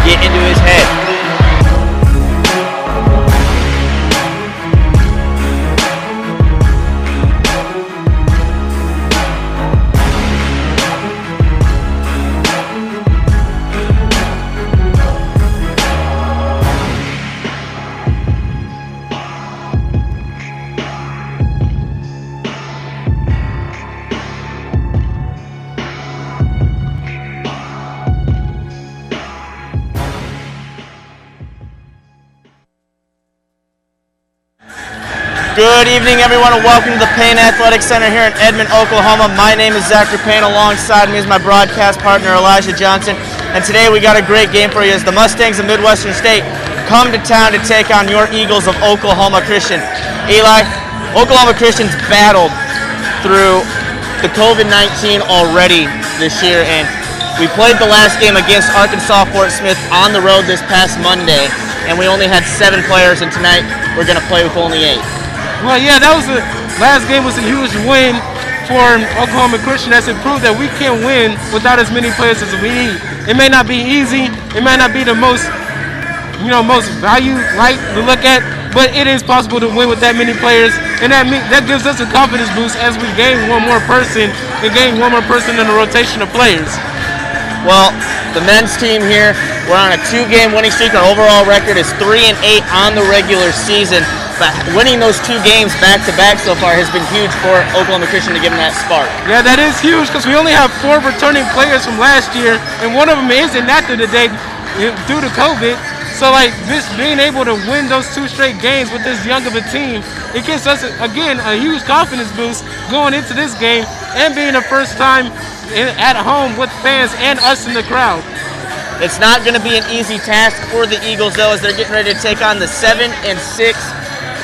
get into his head. Good evening, everyone, and welcome to the Payne Athletic Center here in Edmond, Oklahoma. My name is Zachary Payne. Alongside me is my broadcast partner, Elijah Johnson. And today we got a great game for you as the Mustangs of Midwestern State come to town to take on your Eagles of Oklahoma Christian. Eli, Oklahoma Christian's battled through the COVID-19 already this year, and we played the last game against Arkansas Fort Smith on the road this past Monday, and we only had 7 players, and tonight we're going to play with only 8. Well, yeah, last game was a huge win for Oklahoma Christian, as it proved that we can win without as many players as we need. It may not be easy, it might not be the most value light to look at, but it is possible to win with that many players, and that gives us a confidence boost as we gain one more person in the rotation of players. Well, the men's team here, we're on a 2-game winning streak. Our overall record is 3-8 on the regular season. But winning those 2 games back-to-back so far has been huge for Oklahoma Christian to give them that spark. Yeah, that is huge because we only have 4 returning players from last year, and one of them is inactive today due to COVID. So, just being able to win those 2 straight games with this young of a team, it gives us, again, a huge confidence boost going into this game and being the first time at home with fans and us in the crowd. It's not going to be an easy task for the Eagles, though, as they're getting ready to take on the 7-6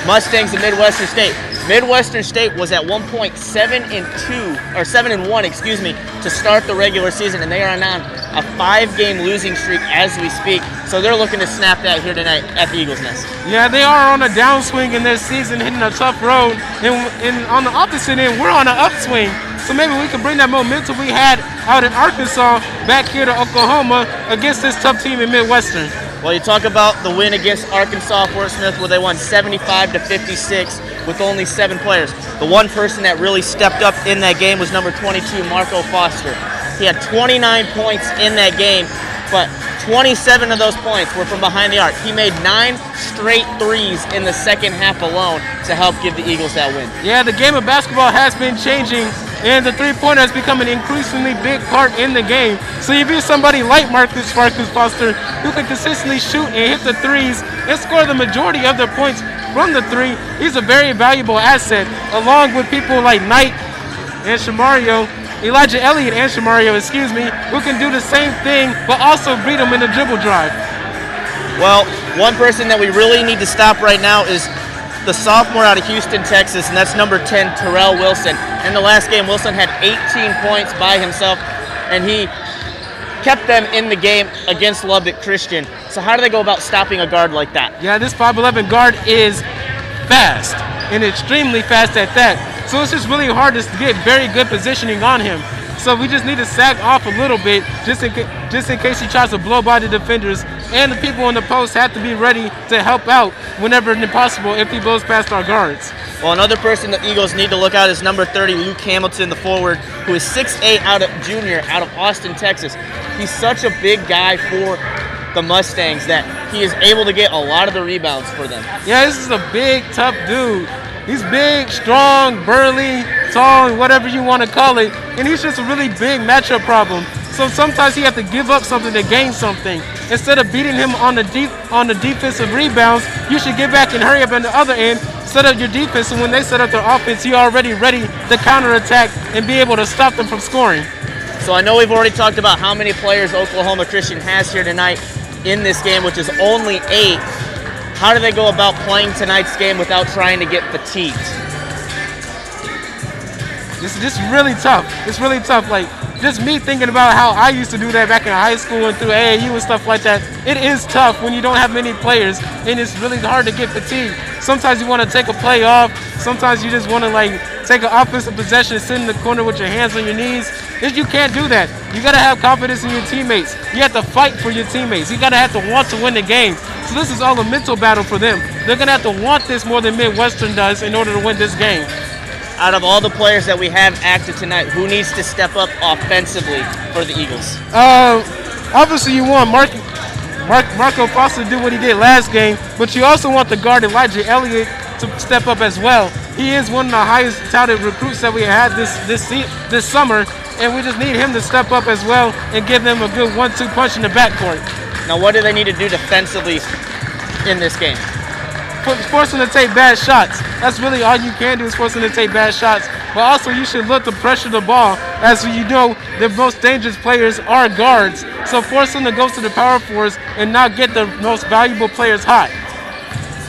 Mustangs of Midwestern State. Midwestern State was at one point 7-1, to start the regular season, and they are on a 5-game losing streak as we speak. So they're looking to snap that here tonight at the Eagles Nest. Yeah, they are on a downswing in their season, hitting a tough road, and on the opposite end, we're on an upswing. So maybe we can bring that momentum we had out in Arkansas back here to Oklahoma against this tough team in Midwestern. Well, you talk about the win against Arkansas Fort Smith where they won 75-56 with only 7 players. The one person that really stepped up in that game was number 22, Marco Foster. He had 29 points in that game, but 27 of those points were from behind the arc. He made 9 straight threes in the second half alone to help give the Eagles that win. Yeah, the game of basketball has been changing, and the three-pointer has become an increasingly big part in the game. So you view somebody like Marcus Foster who can consistently shoot and hit the threes and score the majority of their points from the 3. He's a very valuable asset, along with people like Knight and Elijah Elliott and Shamario, who can do the same thing but also beat them in the dribble drive. Well, one person that we really need to stop right now is the sophomore out of Houston, Texas, and that's number 10, Terrell Wilson. In the last game, Wilson had 18 points by himself, and he kept them in the game against Lubbock Christian. So how do they go about stopping a guard like that? Yeah, this 5'11 guard is fast, and extremely fast at that. So it's just really hard to get very good positioning on him. So we just need to sack off a little bit just in case he tries to blow by the defenders. And the people in the post have to be ready to help out whenever possible if he blows past our guards. Well, another person the Eagles need to look at is number 30, Luke Hamilton, the forward, who is 6'8", junior out of Austin, Texas. He's such a big guy for the Mustangs that he is able to get a lot of the rebounds for them. Yeah, this is a big, tough dude. He's big, strong, burly, tall, whatever you want to call it, and he's just a really big matchup problem. So sometimes you have to give up something to gain something. Instead of beating him on the defensive rebounds, you should get back and hurry up on the other end, set up your defense, and when they set up their offense, you're already ready to counterattack and be able to stop them from scoring. So I know we've already talked about how many players Oklahoma Christian has here tonight in this game, which is only 8. How do they go about playing tonight's game without trying to get fatigued? It's really tough. It's really tough. Like, just me thinking about how I used to do that back in high school and through AAU and stuff like that, it is tough when you don't have many players, and it's really hard to get fatigued. Sometimes you want to take a play off. Sometimes you just want to, take an offensive possession and sit in the corner with your hands on your knees. You can't do that. You gotta have confidence in your teammates. You have to fight for your teammates. You gotta have to want to win the game. So this is all a mental battle for them. They're gonna have to want this more than Midwestern does in order to win this game. Out of all the players that we have active tonight, who needs to step up offensively for the Eagles? Obviously you want Marco Foster to do what he did last game, but you also want the guard Elijah Elliott to step up as well. He is one of the highest touted recruits that we had this summer, and we just need him to step up as well and give them a good 1-2 punch in the backcourt. Now, what do they need to do defensively in this game? Force them to take bad shots. That's really all you can do, is force them to take bad shots. But also you should look to pressure the ball. As you know, the most dangerous players are guards. So force them to go to the power force and not get the most valuable players hot.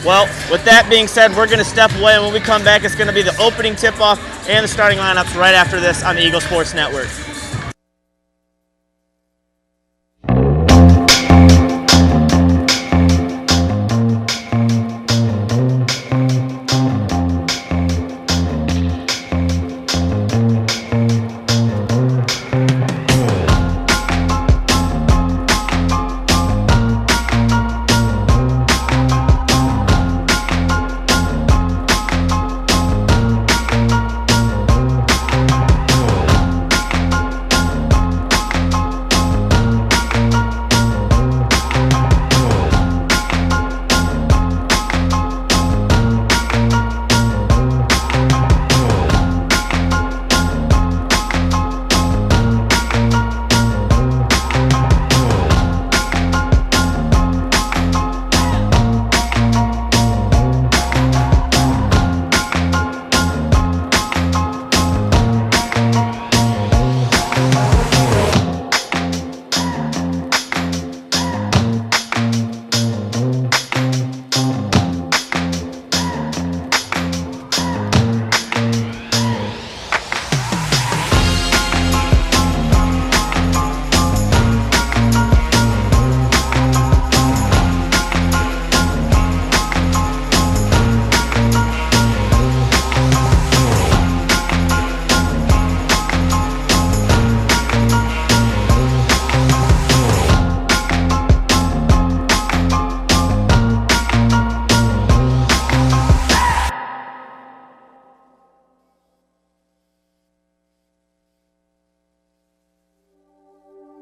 Well, with that being said, we're going to step away, and when we come back, it's going to be the opening tip-off and the starting lineups right after this on the Eagle Sports Network.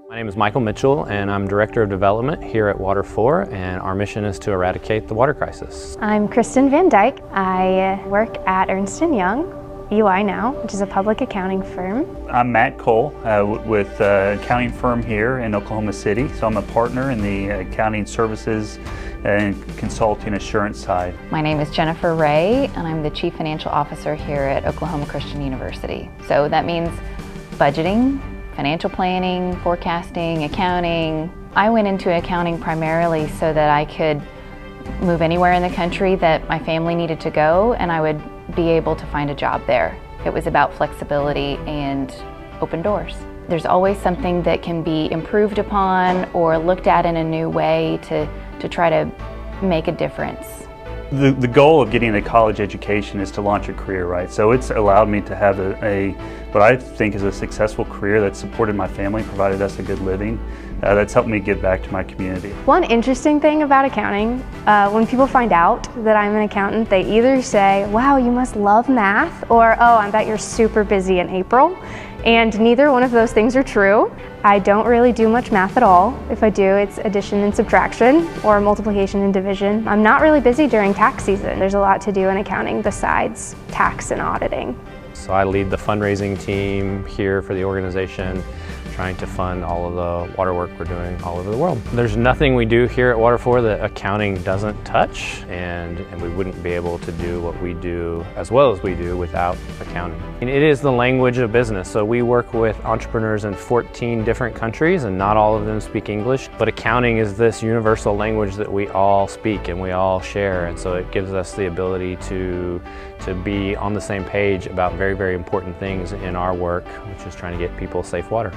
My name is Michael Mitchell, and I'm Director of Development here at Water 4, and our mission is to eradicate the water crisis. I'm Kristen Van Dyke. I work at Ernst & Young, EY now, which is a public accounting firm. I'm Matt Cole with an accounting firm here in Oklahoma City, so I'm a partner in the accounting services and consulting assurance side. My name is Jennifer Ray, and I'm the Chief Financial Officer here at Oklahoma Christian University. So that means budgeting, financial planning, forecasting, accounting. I went into accounting primarily so that I could move anywhere in the country that my family needed to go, and I would be able to find a job there. It was about flexibility and open doors. There's always something that can be improved upon or looked at in a new way to try to make a difference. The goal of getting a college education is to launch a career, right? So it's allowed me to have what I think is a successful career that's supported my family, provided us a good living, that's helped me give back to my community. One interesting thing about accounting, when people find out that I'm an accountant, they either say, wow, you must love math, or oh, I bet you're super busy in April. And neither one of those things are true. I don't really do much math at all. If I do, it's addition and subtraction or multiplication and division. I'm not really busy during tax season. There's a lot to do in accounting besides tax and auditing. So I lead the fundraising team here for the organization, trying to fund all of the water work we're doing all over the world. There's nothing we do here at Water 4 that accounting doesn't touch, and we wouldn't be able to do what we do as well as we do without accounting. And it is the language of business, so we work with entrepreneurs in 14 different countries, and not all of them speak English, but accounting is this universal language that we all speak and we all share, and so it gives us the ability to be on the same page about very, very important things in our work, which is trying to get people safe water.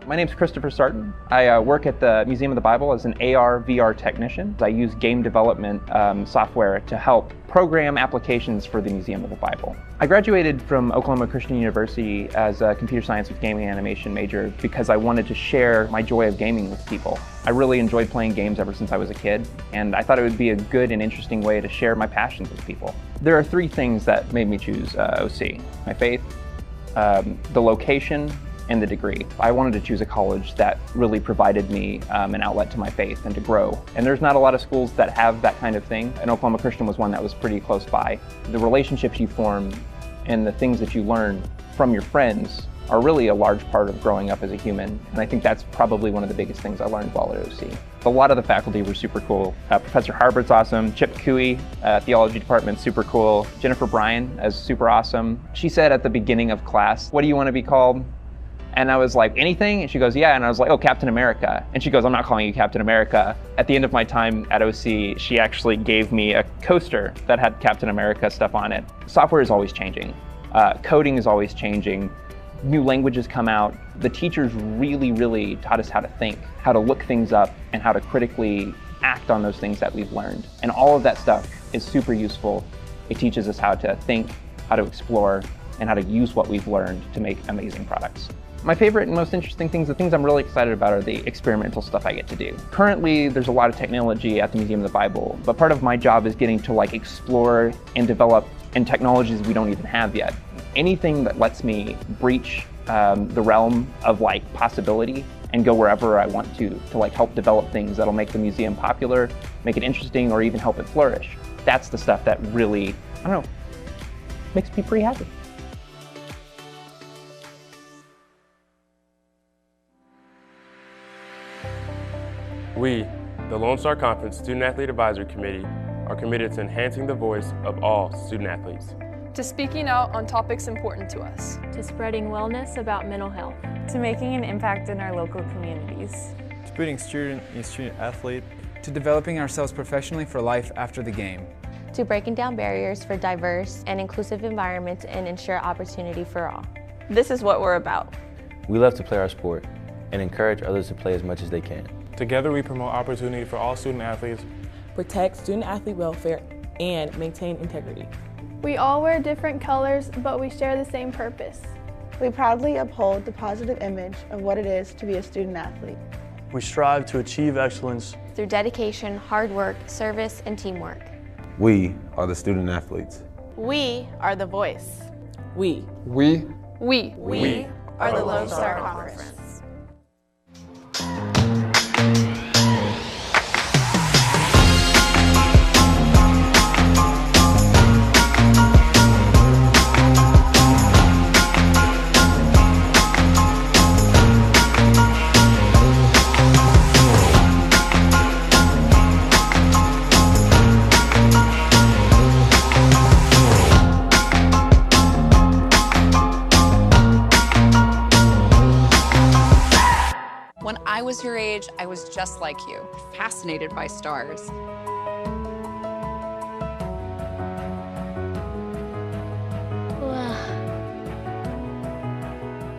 My name's Christopher Sarton. I work at the Museum of the Bible as an AR/VR technician. I use game development software to help program applications for the Museum of the Bible. I graduated from Oklahoma Christian University as a computer science with gaming animation major because I wanted to share my joy of gaming with people. I really enjoyed playing games ever since I was a kid, and I thought it would be a good and interesting way to share my passions with people. There are three things that made me choose OC: my faith, the location, and the degree. I wanted to choose a college that really provided me an outlet to my faith and to grow. And there's not a lot of schools that have that kind of thing, and Oklahoma Christian was one that was pretty close by. The relationships you form and the things that you learn from your friends are really a large part of growing up as a human, and I think that's probably one of the biggest things I learned while at OC. A lot of the faculty were super cool. Professor Harbert's awesome. Chip Cooey, theology department, super cool. Jennifer Bryan is super awesome. She said at the beginning of class, "What do you want to be called?" And I was like, "Anything?" And she goes, "Yeah." And I was like, "Oh, Captain America." And she goes, "I'm not calling you Captain America." At the end of my time at OC, she actually gave me a coaster that had Captain America stuff on it. Software is always changing. Coding is always changing. New languages come out. The teachers really taught us how to think, how to look things up, and how to critically act on those things that we've learned. And all of that stuff is super useful. It teaches us how to think, how to explore, and how to use what we've learned to make amazing products. My favorite and most interesting things, the things I'm really excited about, are the experimental stuff I get to do. Currently, there's a lot of technology at the Museum of the Bible, but part of my job is getting to explore and develop in technologies we don't even have yet. Anything that lets me breach the realm of possibility and go wherever I want to help develop things that'll make the museum popular, make it interesting, or even help it flourish. That's the stuff that really, I don't know, makes me pretty happy. We, the Lone Star Conference Student Athlete Advisory Committee, are committed to enhancing the voice of all student athletes, to speaking out on topics important to us, to spreading wellness about mental health, to making an impact in our local communities, to putting student and student athlete, to developing ourselves professionally for life after the game, to breaking down barriers for diverse and inclusive environments and ensure opportunity for all. This is what we're about. We love to play our sport and encourage others to play as much as they can. Together we promote opportunity for all student athletes, protect student athlete welfare, and maintain integrity. We all wear different colors, but we share the same purpose. We proudly uphold the positive image of what it is to be a student athlete. We strive to achieve excellence through dedication, hard work, service, and teamwork. We are the student athletes. We are the voice. We are the Lone Star Conference. When I was your age, I was just like you, fascinated by stars.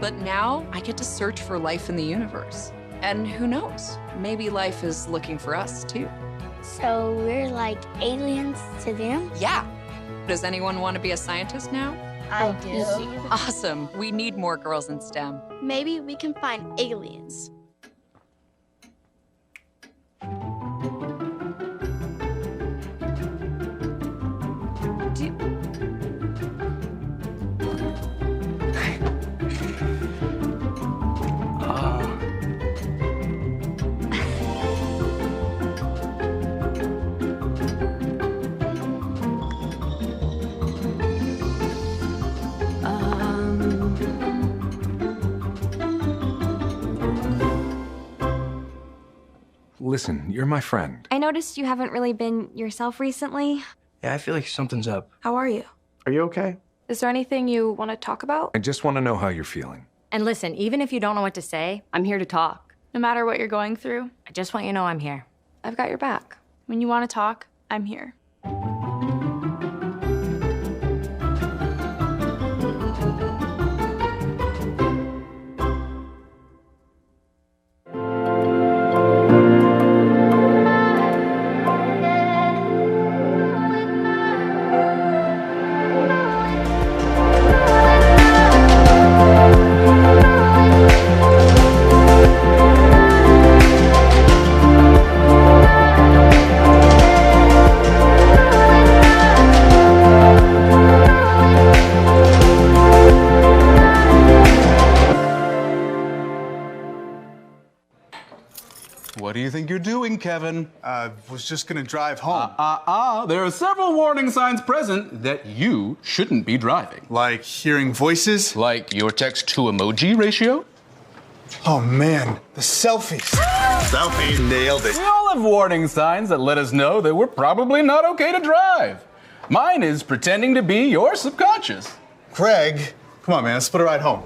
But now I get to search for life in the universe. And who knows, maybe life is looking for us too. So we're like aliens to them? Yeah. Does anyone want to be a scientist now? I do. Awesome. We need more girls in STEM. Maybe we can find aliens. Listen, you're my friend. I noticed you haven't really been yourself recently. Yeah, I feel like something's up. How are you? Are you okay? Is there anything you want to talk about? I just want to know how you're feeling. And listen, even if you don't know what to say, I'm here to talk. No matter what you're going through, I just want you to know I'm here. I've got your back. When you want to talk, I'm here. What do you think you're doing, Kevin? Was just gonna drive home. There are several warning signs present that you shouldn't be driving. Like hearing voices? Like your text-to-emoji ratio? Oh man, the selfies. Selfie, nailed it. We all have warning signs that let us know that we're probably not okay to drive. Mine is pretending to be your subconscious. Craig, come on man, let's put a ride home.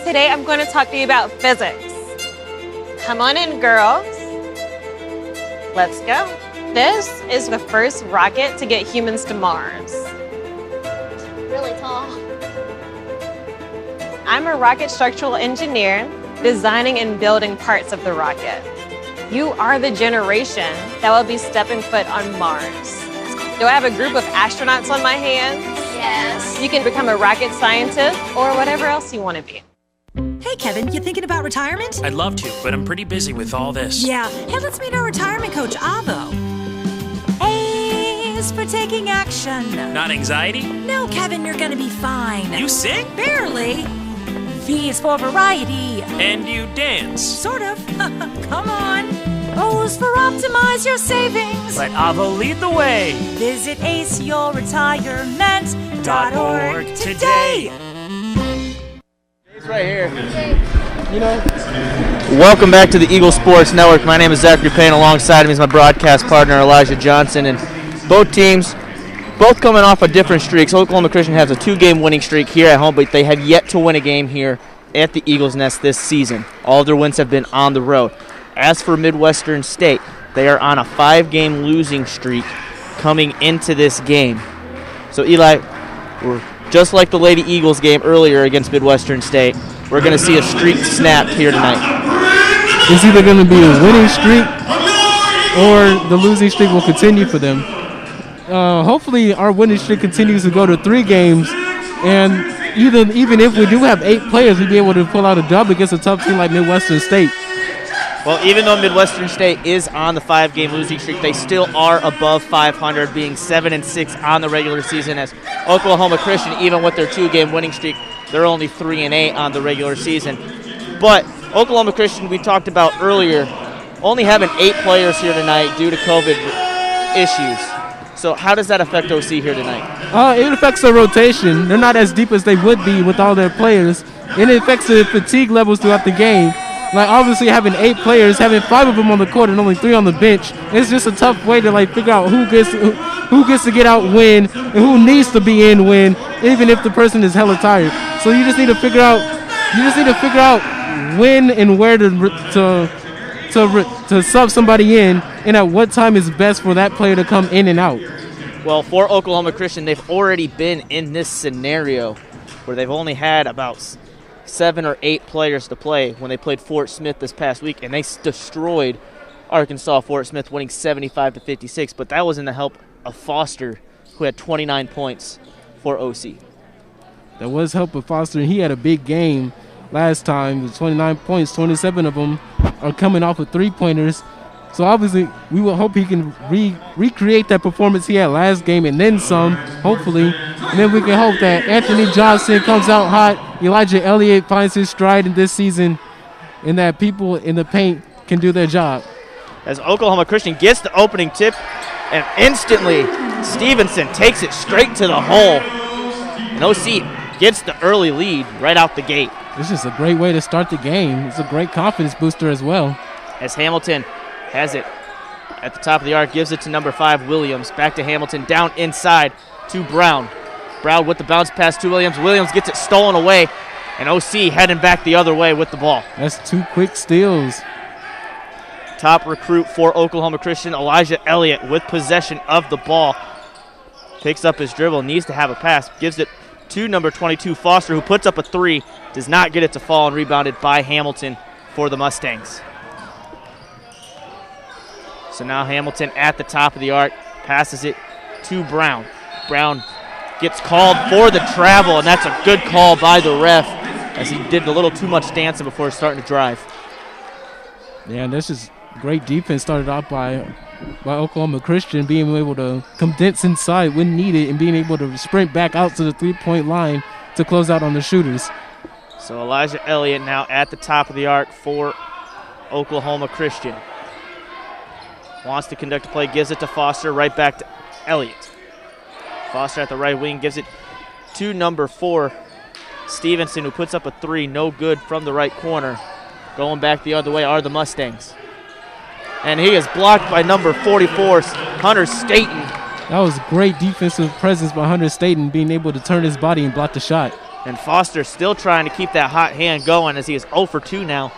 Today I'm going to talk to you about physics. Come on in, girls. Let's go. This is the first rocket to get humans to Mars. Really tall. I'm a rocket structural engineer, designing and building parts of the rocket. You are the generation that will be stepping foot on Mars. Do I have a group of astronauts on my hands? Yes. You can become a rocket scientist or whatever else you want to be. Hey, Kevin, you thinking about retirement? I'd love to, but I'm pretty busy with all this. Yeah. Hey, let's meet our retirement coach, Avo. A is for taking action. Not anxiety? No, Kevin, you're gonna be fine. You sing? Barely. V is for variety. And you dance? Sort of. Come on. O is for optimize your savings. Let Avo lead the way. Visit aceyourretirement.org today. Right here. You know. Welcome back to the Eagle Sports Network. My name is Zachary Payne. Alongside me is my broadcast partner Elijah Johnson, and both teams, both coming off of different streaks. Oklahoma Christian has a 2-game winning streak here at home, but they have yet to win a game here at the Eagles Nest this season. All of their wins have been on the road. As for Midwestern State, they are on a 5-game losing streak coming into this game. So Eli, we're just like the Lady Eagles game earlier against Midwestern State, we're going to see a streak snapped here tonight. It's either going to be a winning streak or the losing streak will continue for them. Hopefully our winning streak continues to go to 3 games, and even if we do have 8 players, we'll be able to pull out a dub against a tough team like Midwestern State. Well, even though Midwestern State is on the 5-game losing streak, they still are above 500, being 7-6 on the regular season. As Oklahoma Christian, even with their 2-game winning streak, they're only 3-8 on the regular season. But Oklahoma Christian, we talked about earlier, only having 8 players here tonight due to COVID issues. So how does that affect OC here tonight? It affects their rotation. They're not as deep as they would be with all their players, and it affects the fatigue levels throughout the game. Like, obviously having 8 players, having 5 of them on the court and only 3 on the bench, it's just a tough way to figure out who gets to get out when and who needs to be in when, even if the person is hella tired. So you just need to figure out when and where to sub somebody in, and at what time is best for that player to come in and out. Well, for Oklahoma Christian, they've already been in this scenario where they've only had about 7 or 8 players to play when they played Fort Smith this past week, and they destroyed Arkansas Fort Smith, winning 75-56. But that was in the help of Foster, who had 29 points for OC. That was help of Foster, and he had a big game last time. With 29 points, 27 of them are coming off of 3-pointers. So obviously, we will hope he can recreate that performance he had last game and then some, hopefully. And then we can hope that Anthony Johnson comes out hot, Elijah Elliott finds his stride in this season, and that people in the paint can do their job. As Oklahoma Christian gets the opening tip, and instantly Stevenson takes it straight to the hole. And OC gets the early lead right out the gate. This is a great way to start the game. It's a great confidence booster as well. As Hamilton has it at the top of the arc, gives it to number 5, Williams. Back to Hamilton, down inside to Brown. Brown with the bounce pass to Williams. Williams gets it stolen away, and OC heading back the other way with the ball. That's 2 quick steals. Top recruit for Oklahoma Christian, Elijah Elliott, with possession of the ball. Picks up his dribble, needs to have a pass, gives it to number 22, Foster, who puts up a 3, does not get it to fall, and rebounded by Hamilton for the Mustangs. So now Hamilton at the top of the arc, passes it to Brown. Brown gets called for the travel, and that's a good call by the ref, as he did a little too much dancing before starting to drive. Yeah, and that's just great defense started off by Oklahoma Christian, being able to condense inside when needed and being able to sprint back out to the 3-point line to close out on the shooters. So Elijah Elliott now at the top of the arc for Oklahoma Christian. Wants to conduct a play, gives it to Foster, right back to Elliott. Foster at the right wing gives it to number 4, Stevenson, who puts up a 3, no good from the right corner. Going back the other way are the Mustangs. And he is blocked by number 44, Hunter Staten. That was great defensive presence by Hunter Staten, being able to turn his body and block the shot. And Foster still trying to keep that hot hand going as he is 0 for 2 now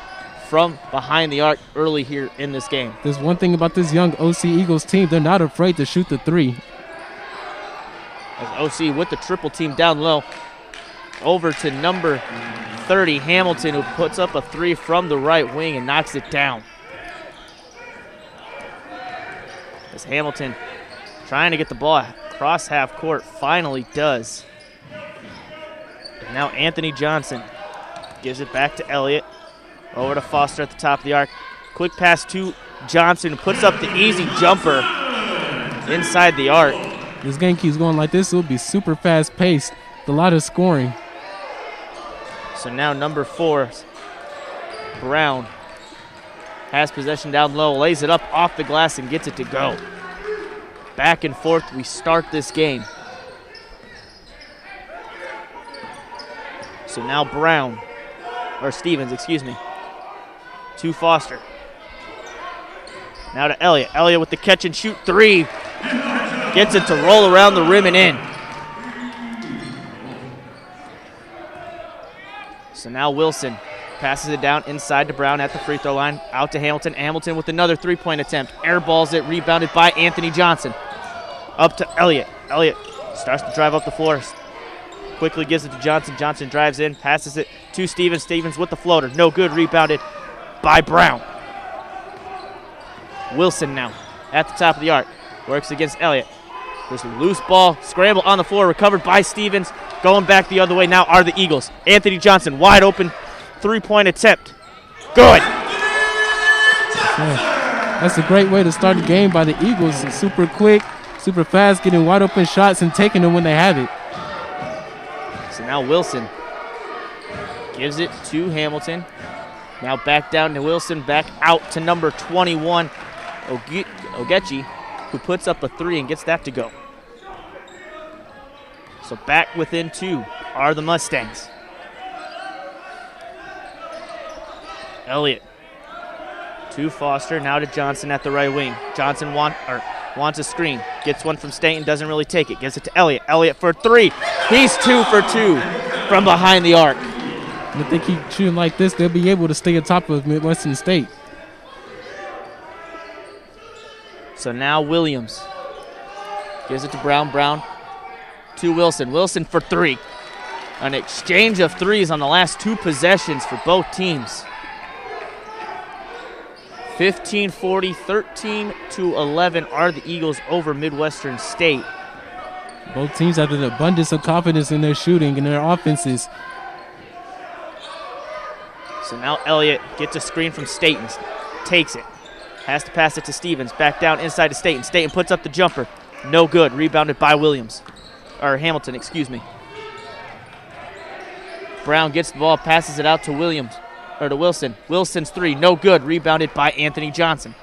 from behind the arc early here in this game. There's one thing about this young OC Eagles team. They're not afraid to shoot the 3. As OC with the triple team down low. Over to number 30, Hamilton, who puts up a 3 from the right wing and knocks it down. As Hamilton trying to get the ball across half court, finally does. And now Anthony Johnson gives it back to Elliott. Over to Foster at the top of the arc. Quick pass to Johnson, who puts up the easy jumper inside the arc. This game keeps going like this, it will be super fast paced. A lot of scoring. So now number 4, Brown, has possession down low, lays it up off the glass and gets it to go. Back and forth, we start this game. So now Brown, or Stevens, excuse me, to Foster. Now to Elliott. Elliott with the catch and shoot 3. Gets it to roll around the rim and in. So now Wilson passes it down inside to Brown at the free throw line. Out to Hamilton. Hamilton with another 3-point attempt. Airballs it, rebounded by Anthony Johnson. Up to Elliott. Elliott starts to drive up the floor. Quickly gives it to Johnson. Johnson drives in, passes it to Stevens. Stevens with the floater. No good, rebounded by Brown. Wilson now at the top of the arc. Works against Elliott. There's a loose ball. Scramble on the floor, recovered by Stevens. Going back the other way now are the Eagles. Anthony Johnson, wide open 3-point attempt. Good. That's a great way to start the game by the Eagles. Super quick, super fast, getting wide open shots and taking them when they have it. So now Wilson gives it to Hamilton. Now back down to Wilson, back out to number 21, Ogechi, who puts up a 3 and gets that to go. So back within 2 are the Mustangs. Elliott to Foster, now to Johnson at the right wing. Johnson wants a screen, gets one from Staten, doesn't really take it, gives it to Elliott. Elliott for 3. He's 2 for 2 from behind the arc. And if they keep shooting like this, they'll be able to stay on top of Midwestern State. So now Williams gives it to Brown. Brown to Wilson. Wilson for 3. An exchange of 3s on the last 2 possessions for both teams. 15-40, 13-11 are the Eagles over Midwestern State. Both teams have an abundance of confidence in their shooting and their offenses. So now Elliott gets a screen from Staten, takes it, has to pass it to Stevens, back down inside to Staten. Staten puts up the jumper, no good, rebounded by Hamilton, excuse me. Brown gets the ball, passes it out to Wilson. Wilson's 3, no good, rebounded by Anthony Johnson.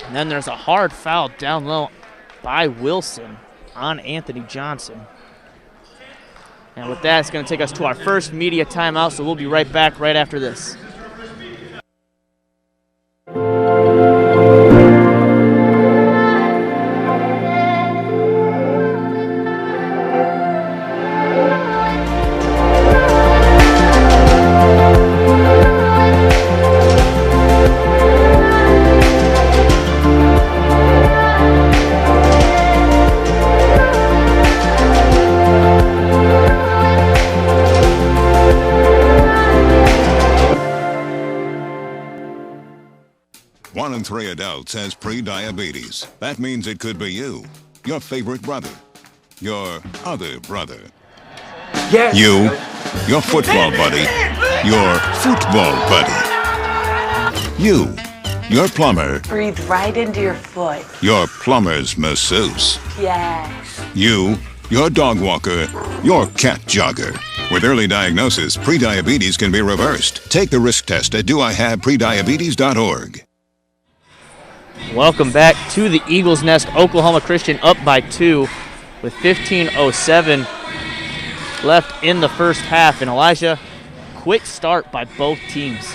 And then there's a hard foul down low by Wilson on Anthony Johnson. And with that, it's going to take us to our first media timeout, so we'll be right back right after this. One in 3 adults has pre-diabetes. That means it could be you, your favorite brother, your other brother. Yes. You, your football buddy, your football buddy. You, your plumber, Breathe right into your foot. your plumber's masseuse. Yes. You, your dog walker, your cat jogger. With early diagnosis, prediabetes can be reversed. Take the risk test at doihaveprediabetes.org. Welcome back to the Eagles Nest. Oklahoma Christian up by 2 with 15:07 left in the first half. And Elijah, quick start by both teams.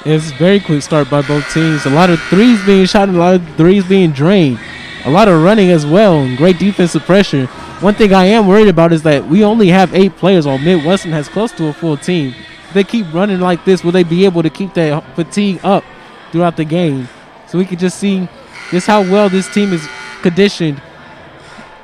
It's a very quick start by both teams. A lot of threes being shot and a lot of threes being drained. A lot of running as well and great defensive pressure. One thing I am worried about is that we only have 8 players while Midwestern has close to a full team. If they keep running like this, will they be able to keep that fatigue up throughout the game? So we can just see just how well this team is conditioned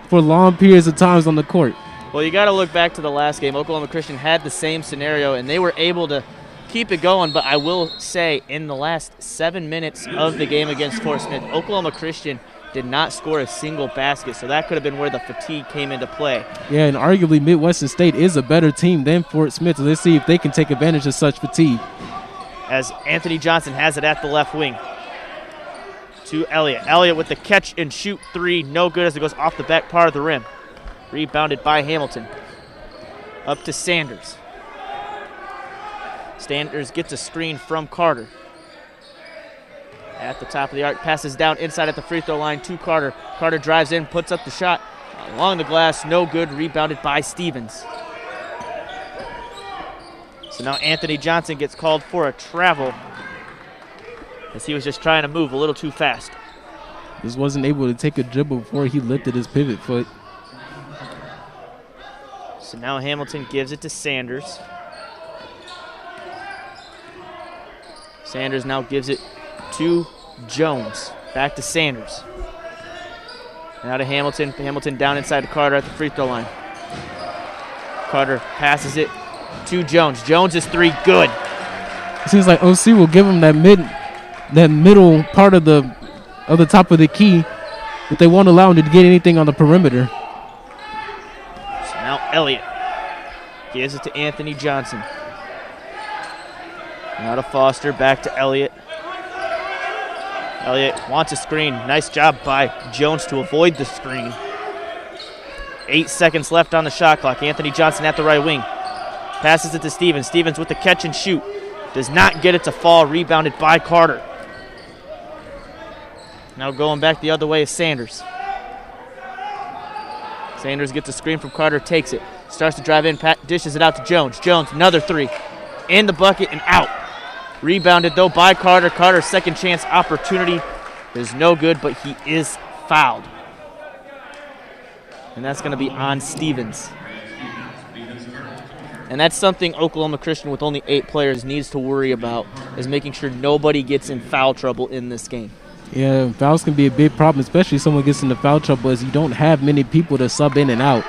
for long periods of times on the court. Well, you got to look back to the last game. Oklahoma Christian had the same scenario, and they were able to keep it going. But I will say, in the last 7 minutes of the game against Fort Smith, Oklahoma Christian did not score a single basket, so that could have been where the fatigue came into play. Yeah, and arguably Midwestern State is a better team than Fort Smith, so let's see if they can take advantage of such fatigue. As Anthony Johnson has it at the left wing to Elliott. Elliott with the catch and shoot three, no good as it goes off the back part of the rim. Rebounded by Hamilton. Up to Sanders. Sanders gets a screen from Carter. At the top of the arc, passes down inside at the free throw line to Carter. Carter drives in, puts up the shot along the glass, no good, rebounded by Stevens. So now Anthony Johnson gets called for a travel as he was just trying to move a little too fast. Just wasn't able to take a dribble before he lifted his pivot foot. So now Hamilton gives it to Sanders. Sanders now gives it to Jones. Back to Sanders. Now to Hamilton. Hamilton down inside to Carter at the free throw line. Carter passes it to Jones. Jones is three, good. It seems like OC will give him that middle part of the top of the key, but they won't allow him to get anything on the perimeter. So now Elliott gives it to Anthony Johnson. Now to Foster, back to Elliott. Elliott wants a screen. Nice job by Jones to avoid the screen. 8 seconds left on the shot clock. Anthony Johnson at the right wing. Passes it to Stevens. Stevens with the catch and shoot. Does not get it to fall. Rebounded by Carter. Now going back the other way is Sanders. Sanders gets a screen from Carter, takes it. Starts to drive in, dishes it out to Jones. Jones, another three. In the bucket and out. Rebounded, though, by Carter. Carter's second chance opportunity is no good, but he is fouled. And that's going to be on Stevens. And that's something Oklahoma Christian, with only 8 players, needs to worry about, is making sure nobody gets in foul trouble in this game. Yeah, fouls can be a big problem, especially if someone gets into foul trouble, as you don't have many people to sub in and out.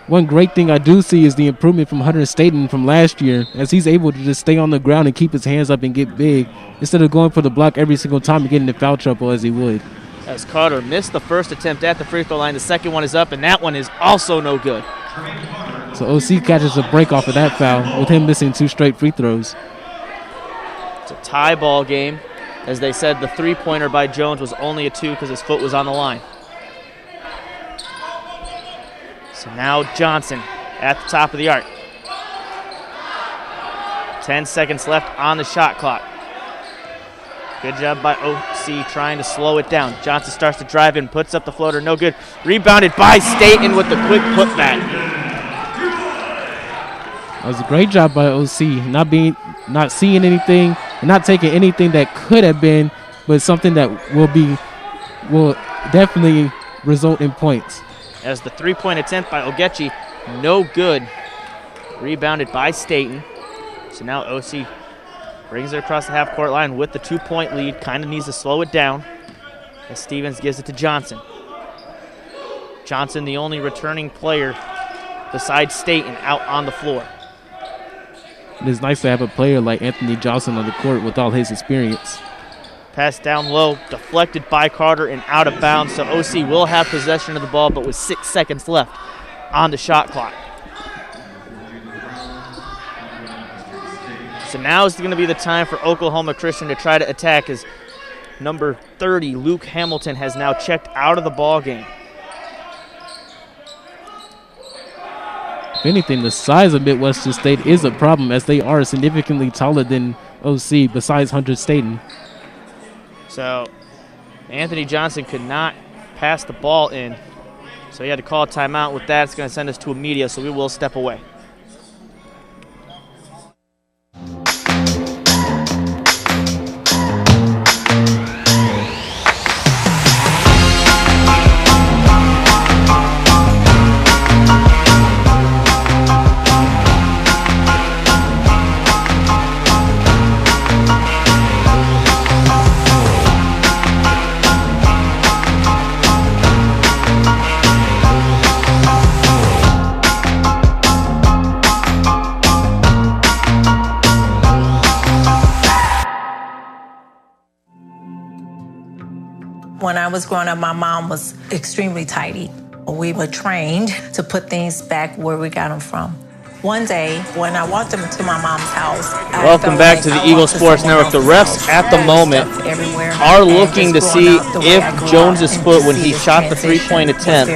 One great thing I do see is the improvement from Hunter Staten from last year, as he's able to just stay on the ground and keep his hands up and get big instead of going for the block every single time and getting into foul trouble as he would. As Carter missed the first attempt at the free throw line, the second one is up, and that one is also no good. So OC catches a break off of that foul with him missing 2 straight free throws. It's a tie ball game. As they said, the three-pointer by Jones was only a 2 because his foot was on the line. So now Johnson at the top of the arc. 10 seconds left on the shot clock. Good job by OC trying to slow it down. Johnson starts to drive in, puts up the floater, no good. Rebounded by Staten with the quick putback. That was a great job by OC, not seeing anything and not taking anything that could have been, but something that will definitely result in points. As the three-point attempt by Ogechi, no good. Rebounded by Staten. So now OC brings it across the half-court line with the 2-point lead. Kind of needs to slow it down as Stevens gives it to Johnson. Johnson, the only returning player besides Staten, out on the floor. It is nice to have a player like Anthony Johnson on the court with all his experience. Pass down low, deflected by Carter and out of bounds. So OC will have possession of the ball, but with 6 seconds left on the shot clock. So now is going to be the time for Oklahoma Christian to try to attack, as number 30, Luke Hamilton, has now checked out of the ball game. If anything, the size of Midwestern State is a problem, as they are significantly taller than OC besides Hunter Staten. So Anthony Johnson could not pass the ball in, so he had to call a timeout. With that, it's going to send us to a media, so we will step away. When I was growing up, my mom was extremely tidy. We were trained to put things back where we got them from. One day, when I walked into my mom's house, welcome back to the Eagle Sports Network. The refs at the moment are looking to see if Jones's foot, when he shot the three-point attempt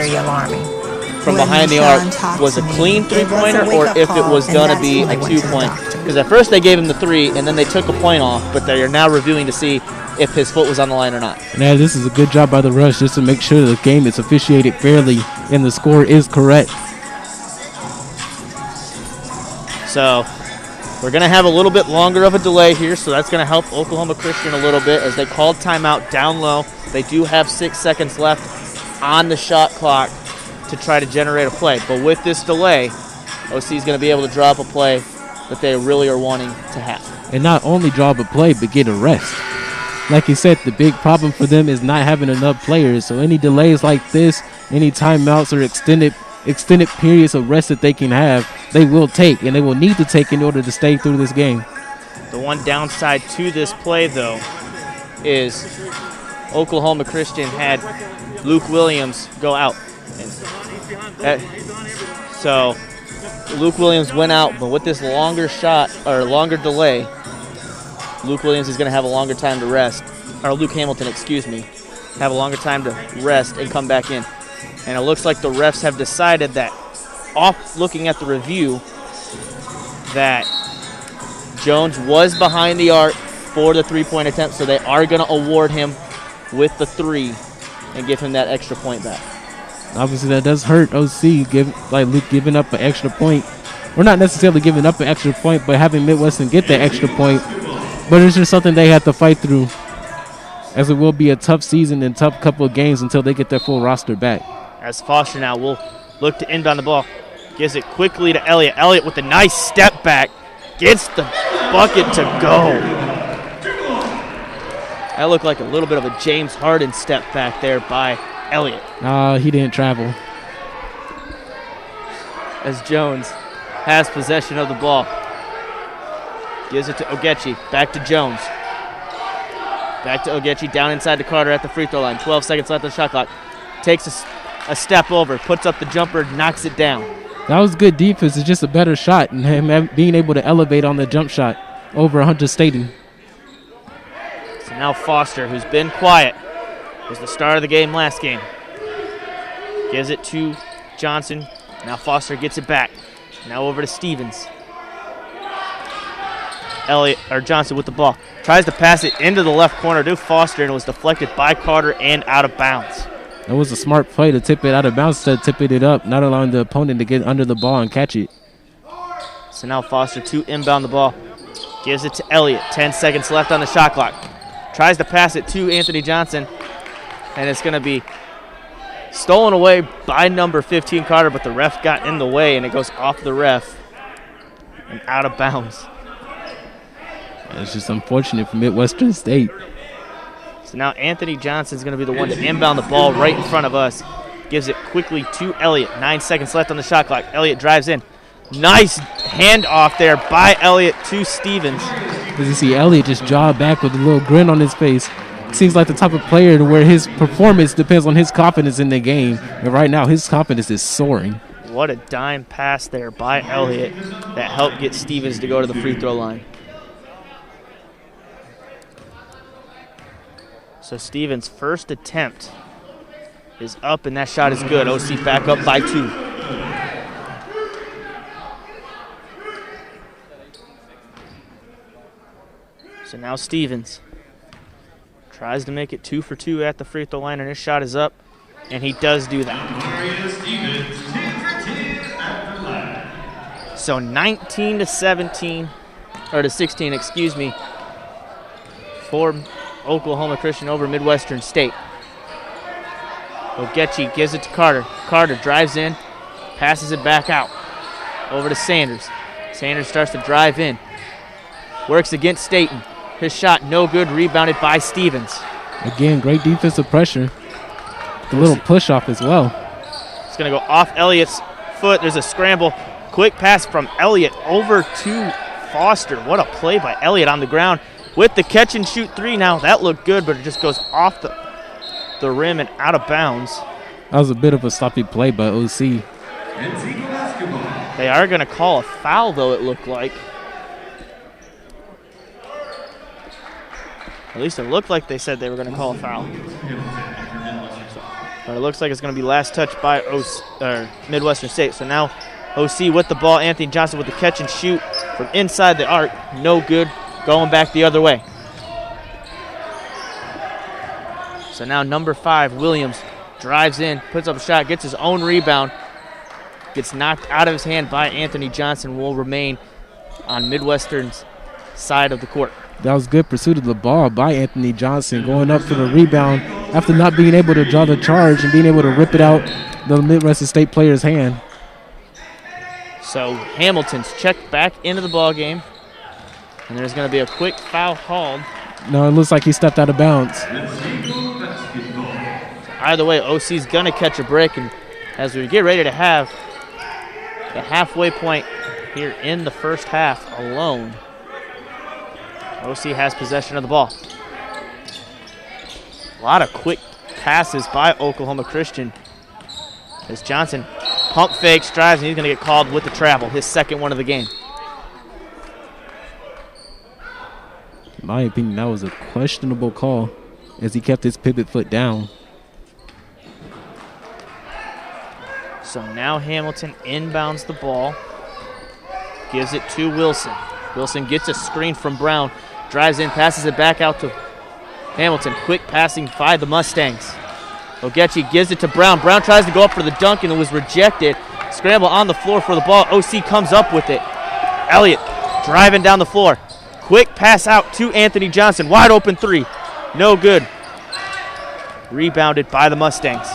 from behind the arc, was a clean three-pointer or if it was going to be a two-point. Because at first they gave him the three, and then they took a point off, but they are now reviewing to see if his foot was on the line or not. Now, this is a good job by the Rush just to make sure the game is officiated fairly and the score is correct. So we're going to have a little bit longer of a delay here, so that's going to help Oklahoma Christian a little bit as they called timeout down low. They do have 6 seconds left on the shot clock to try to generate a play. But with this delay, OC is going to be able to draw up a play that they really are wanting to have. And not only draw up a play, but get a rest. Like you said, the big problem for them is not having enough players. So any delays like this, any timeouts or extended periods of rest that they can have, they will take, and they will need to take in order to stay through this game. The one downside to this play, though, is Oklahoma Christian had Luke Williams go out. So Luke Williams went out, but with this longer shot or longer delay, Luke Williams is going to have a longer time to rest, or Luke Hamilton, excuse me, have a longer time to rest and come back in. And it looks like the refs have decided that, off looking at the review, that Jones was behind the arc for the three-point attempt, so they are going to award him with the three and give him that extra point back. Obviously, that does hurt OC, Luke giving up an extra point. Or not necessarily giving up an extra point, but having Midwestern get that extra point. But it's just something they have to fight through, as it will be a tough season and tough couple of games until they get their full roster back. As Foster now will look to inbound the ball. Gives it quickly to Elliott. Elliott with a nice step back. Gets the bucket to go. That looked like a little bit of a James Harden step back there by Elliott. He didn't travel. As Jones has possession of the ball. Gives it to Ogechi. Back to Jones. Back to Ogechi. Down inside to Carter at the free throw line. 12 seconds left on the shot clock. Takes a step over. Puts up the jumper. Knocks it down. That was good defense. It's just a better shot. And him being able to elevate on the jump shot over Hunter Staten. So now Foster, who's been quiet, was the star of the game last game. Gives it to Johnson. Now Foster gets it back. Now over to Stevens. Johnson with the ball. Tries to pass it into the left corner to Foster, and it was deflected by Carter and out of bounds. That was a smart play to tip it out of bounds instead of tipping it up, not allowing the opponent to get under the ball and catch it. So now Foster to inbound the ball. Gives it to Elliott. 10 seconds left on the shot clock. Tries to pass it to Anthony Johnson, and it's going to be stolen away by number 15, Carter, but the ref got in the way, and it goes off the ref and out of bounds. It's just unfortunate for Midwestern State. So now Anthony Johnson's going to be the one to inbound the ball right in front of us. Gives it quickly to Elliott. 9 seconds left on the shot clock. Elliott drives in. Nice handoff there by Elliott to Stevens. As you see Elliott just jog back with a little grin on his face. Seems like the type of player to where his performance depends on his confidence in the game. And right now his confidence is soaring. What a dime pass there by Elliott that helped get Stevens to go to the free throw line. So Stevens' first attempt is up, and that shot is good. OC back up by 2. So now Stevens tries to make it 2 for 2 at the free throw line, and his shot is up, and he does do that. So 19 to 17, or to 16, excuse me, for Oklahoma Christian over Midwestern State. Ogechi gives it to Carter. Carter drives in, passes it back out over to Sanders. Sanders starts to drive in, works against Staten. His shot no good, rebounded by Stevens. Again, great defensive pressure. The little push off as well. It's going to go off Elliott's foot. There's a scramble. Quick pass from Elliott over to Foster. What a play by Elliott on the ground with the catch and shoot three now. That looked good, but it just goes off the rim and out of bounds. That was a bit of a sloppy play by OC. They are going to call a foul, though, it looked like. At least it looked like they said they were going to call a foul. But it looks like it's going to be last touch by Midwestern State. So now OC with the ball. Anthony Johnson with the catch and shoot from inside the arc. No good. Going back the other way. So now number 5, Williams, drives in, puts up a shot, gets his own rebound. Gets knocked out of his hand by Anthony Johnson. Will remain on Midwestern's side of the court. That was good pursuit of the ball by Anthony Johnson, going up for the rebound after not being able to draw the charge and being able to rip it out the Midwestern State player's hand. So Hamilton's checked back into the ball game, and there's going to be a quick foul called. No, it looks like he stepped out of bounds. Either way, OC's going to catch a break, and as we get ready to have the halfway point here in the first half alone, OC has possession of the ball. A lot of quick passes by Oklahoma Christian as Johnson pump fakes, drives, and he's going to get called with the travel, his second one of the game. In my opinion, that was a questionable call as he kept his pivot foot down. So now Hamilton inbounds the ball, gives it to Wilson. Wilson gets a screen from Brown, drives in, passes it back out to Hamilton. Quick passing by the Mustangs. Ogechi gives it to Brown. Brown tries to go up for the dunk and it was rejected. Scramble on the floor for the ball. OC comes up with it. Elliott driving down the floor. Quick pass out to Anthony Johnson. Wide open three. No good. Rebounded by the Mustangs.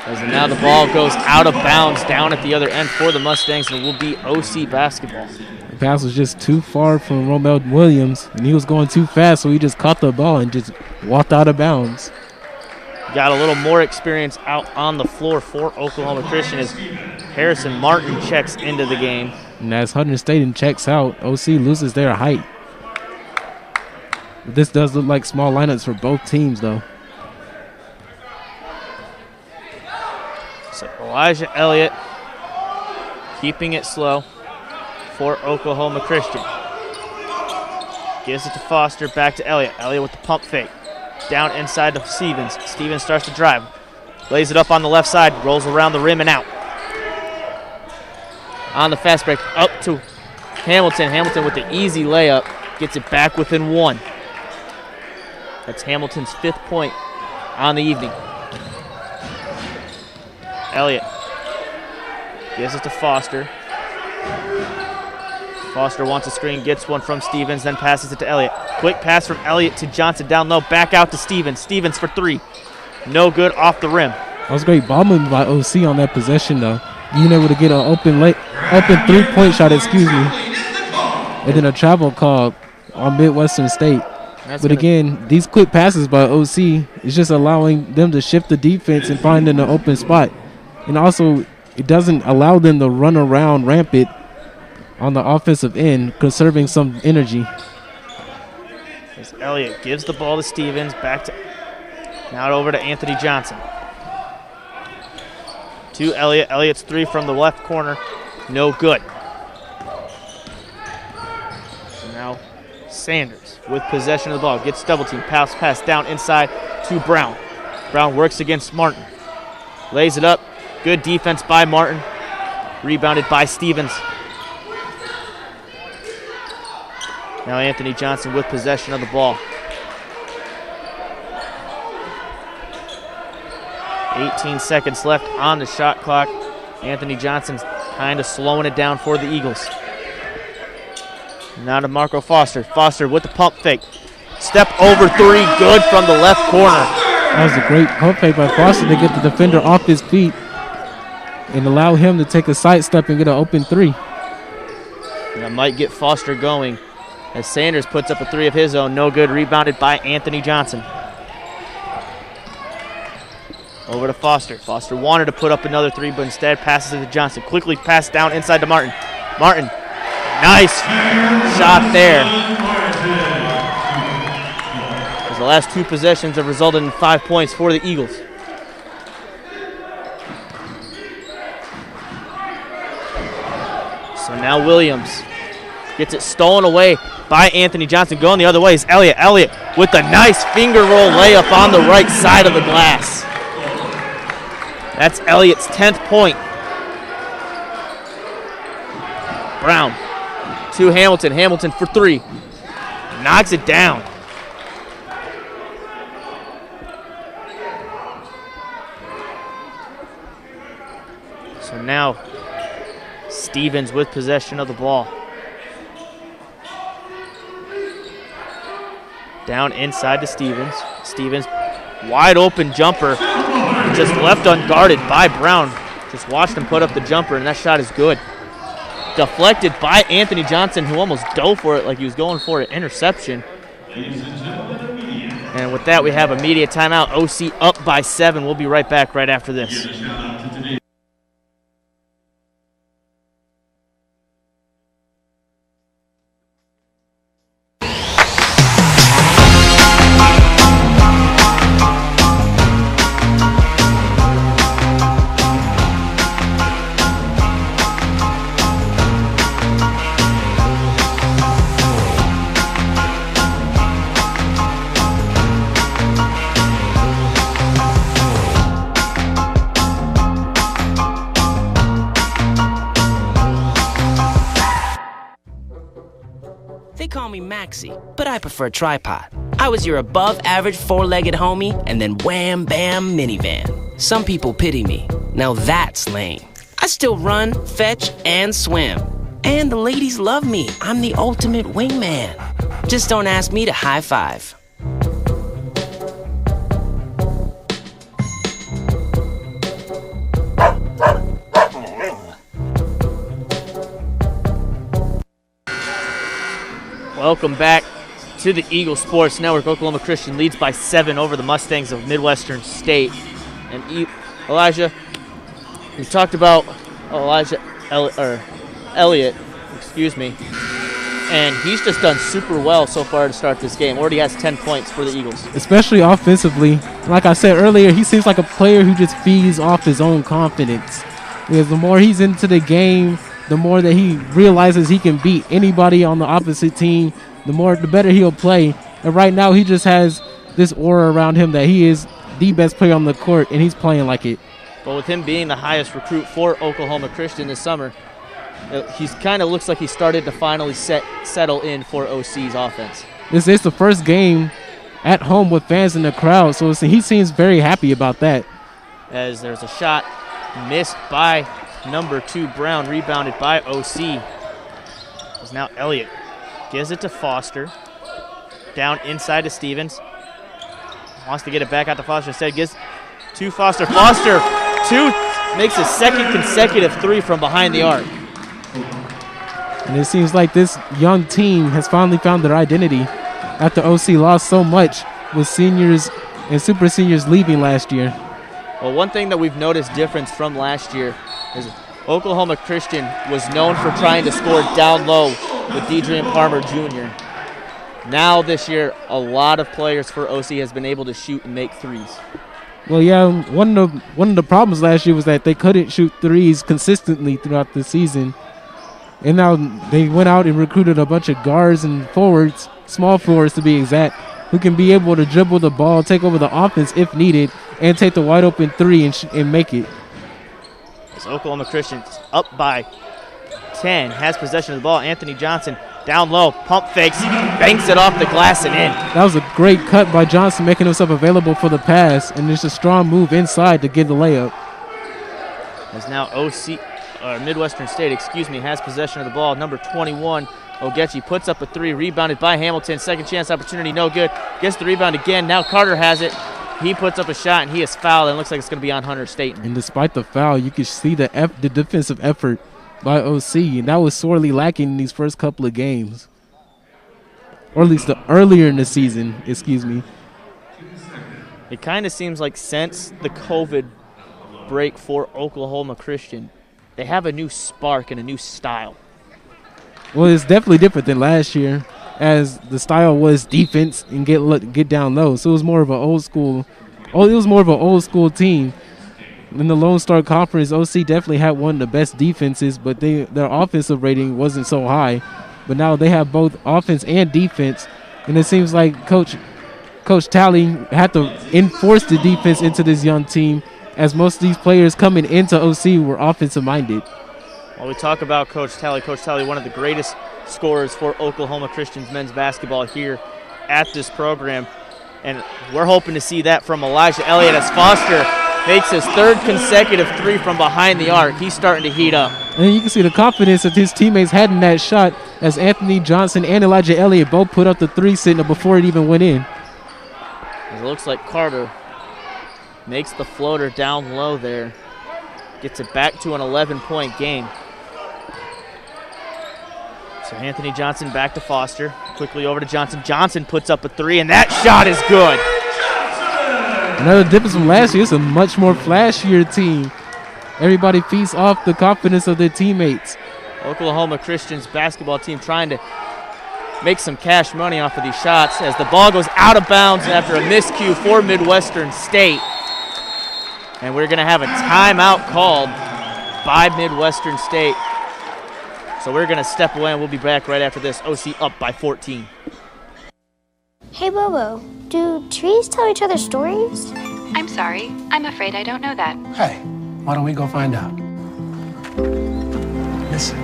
As now the ball goes out of bounds down at the other end for the Mustangs, and it will be OC basketball. The pass was just too far from Romel Williams, and he was going too fast, so he just caught the ball and just walked out of bounds. Got a little more experience out on the floor for Oklahoma Christian as Harrison Martin checks into the game. And as Hudson State checks out, OC loses their height. This does look like small lineups for both teams, though. So Elijah Elliott keeping it slow for Oklahoma Christian. Gives it to Foster, back to Elliott. Elliott with the pump fake. Down inside to Stevens. Stevens starts to drive. Lays it up on the left side, rolls around the rim and out. On the fast break, up to Hamilton. Hamilton with the easy layup. Gets it back within one. That's Hamilton's 5th point on the evening. Elliott gives it to Foster. Foster wants a screen, gets one from Stevens, then passes it to Elliott. Quick pass from Elliott to Johnson down low, back out to Stevens. Stevens for three. No good, off the rim. That was great ball movement by OC on that possession, though. Being able to get an open 3-point shot, and then a travel call on Midwestern State. But again, these quick passes by OC is just allowing them to shift the defense and find an open spot. And also, it doesn't allow them to run around rampant on the offensive end, conserving some energy. As Elliott gives the ball to Stevens, back to now over to Anthony Johnson. To Elliott. Elliott's three from the left corner, no good. So now Sanders with possession of the ball, gets double team, pass down inside to Brown. Brown works against Martin, lays it up. Good defense by Martin. Rebounded by Stevens. Now Anthony Johnson with possession of the ball. 18 seconds left on the shot clock. Anthony Johnson's kind of slowing it down for the Eagles. Now to Marco Foster. Foster with the pump fake. Step over three, good from the left corner. That was a great pump fake by Foster to get the defender off his feet and allow him to take a sidestep and get an open three. And that might get Foster going as Sanders puts up a three of his own. No good, rebounded by Anthony Johnson. Over to Foster. Foster wanted to put up another three, but instead passes it to Johnson. Quickly passed down inside to Martin. Martin, nice shot there. As the last two possessions have resulted in 5 points for the Eagles. So now Williams gets it stolen away by Anthony Johnson. Going the other way is Elliott. Elliott with a nice finger roll layup on the right side of the glass. That's Elliott's 10th point. Brown to Hamilton. Hamilton for three. Knocks it down. So now Stevens with possession of the ball. Down inside to Stevens. Stevens, wide open jumper. Just left unguarded by Brown. Just watched him put up the jumper, and that shot is good. Deflected by Anthony Johnson, who almost dove for it like he was going for an interception. And with that, we have a media timeout. OC up by 7. We'll be right back right after this. They call me Maxie, but I prefer tripod. I was your above-average four-legged homie, and then wham, bam, minivan. Some people pity me. Now that's lame. I still run, fetch, and swim. And the ladies love me. I'm the ultimate wingman. Just don't ask me to high five. Welcome back to the Eagle Sports Network. Oklahoma Christian leads by 7 over the Mustangs of Midwestern State. And Elijah, we talked about Elliott, excuse me, and he's just done super well so far to start this game. Already has 10 points for the Eagles. Especially offensively. Like I said earlier, he seems like a player who just feeds off his own confidence. Because the more he's into the game, the more that he realizes he can beat anybody on the opposite team, the better he'll play. And right now he just has this aura around him that he is the best player on the court, and he's playing like it. But with him being the highest recruit for Oklahoma Christian this summer, he kind of looks like he started to finally settle in for OC's offense. This is the first game at home with fans in the crowd, so he seems very happy about that. As there's a shot missed by number 2 Brown, rebounded by OC. As now Elliott gives it to Foster. Down inside to Stevens. Wants to get it back out to Foster. Instead gives to Foster. Foster makes his second consecutive 3 from behind the arc. And it seems like this young team has finally found their identity after OC lost so much with seniors and super seniors leaving last year. Well, one thing that we've noticed difference from last year is Oklahoma Christian was known for trying to score down low with Deidrean Palmer Jr. Now this year, a lot of players for OC has been able to shoot and make threes. Well, yeah, one of the problems last year was that they couldn't shoot threes consistently throughout the season. And now they went out and recruited a bunch of guards and forwards, small forwards to be exact, who can be able to dribble the ball, take over the offense if needed, and take the wide open 3 and make it. As Oklahoma Christian up by 10, has possession of the ball. Anthony Johnson Down low, pump fakes, banks it off the glass and in. That was a great cut by Johnson, making himself available for the pass, and it's a strong move inside to get the layup. As now Midwestern State, has possession of the ball. Number 21, Ogechi puts up a three, rebounded by Hamilton. Second chance opportunity, no good. Gets the rebound again. Now Carter has it. He puts up a shot, and he is fouled, and looks like it's going to be on Hunter Staten. And despite the foul, you can see the defensive effort by OC, and that was sorely lacking in these first couple of games. Or at least earlier in the season, It kind of seems like since the COVID break for Oklahoma Christian, they have a new spark and a new style. Well, it's definitely different than last year, as the style was defense and get down low. So it was more of an old school. It was more of an old school team. In the Lone Star Conference, OC definitely had one of the best defenses, but their offensive rating wasn't so high. But now they have both offense and defense, and it seems like Coach Talley had to enforce the defense into this young team, as most of these players coming into OC were offensive-minded. While we talk about Coach Talley, one of the greatest scorers for Oklahoma Christian's men's basketball here at this program, and we're hoping to see that from Elijah Elliott as Foster makes his third consecutive three from behind the arc. He's starting to heat up. And you can see the confidence that his teammates had in that shot, as Anthony Johnson and Elijah Elliott both put up the three sitting before it even went in. As it looks like Carter makes the floater down low there. Gets it back to an 11-point game. So Anthony Johnson back to Foster. Quickly over to Johnson. Johnson puts up a three, and that shot is good. Another difference from last year. It's a much more flashier team. Everybody feeds off the confidence of their teammates. Oklahoma Christian's basketball team trying to make some cash money off of these shots as the ball goes out of bounds after a miscue for Midwestern State. And we're going to have a timeout called by Midwestern State. So we're going to step away, and we'll be back right after this. OC up by 14. Hey, Bobo, do trees tell each other stories? I'm sorry. I'm afraid I don't know that. Hey, why don't we go find out? Listen.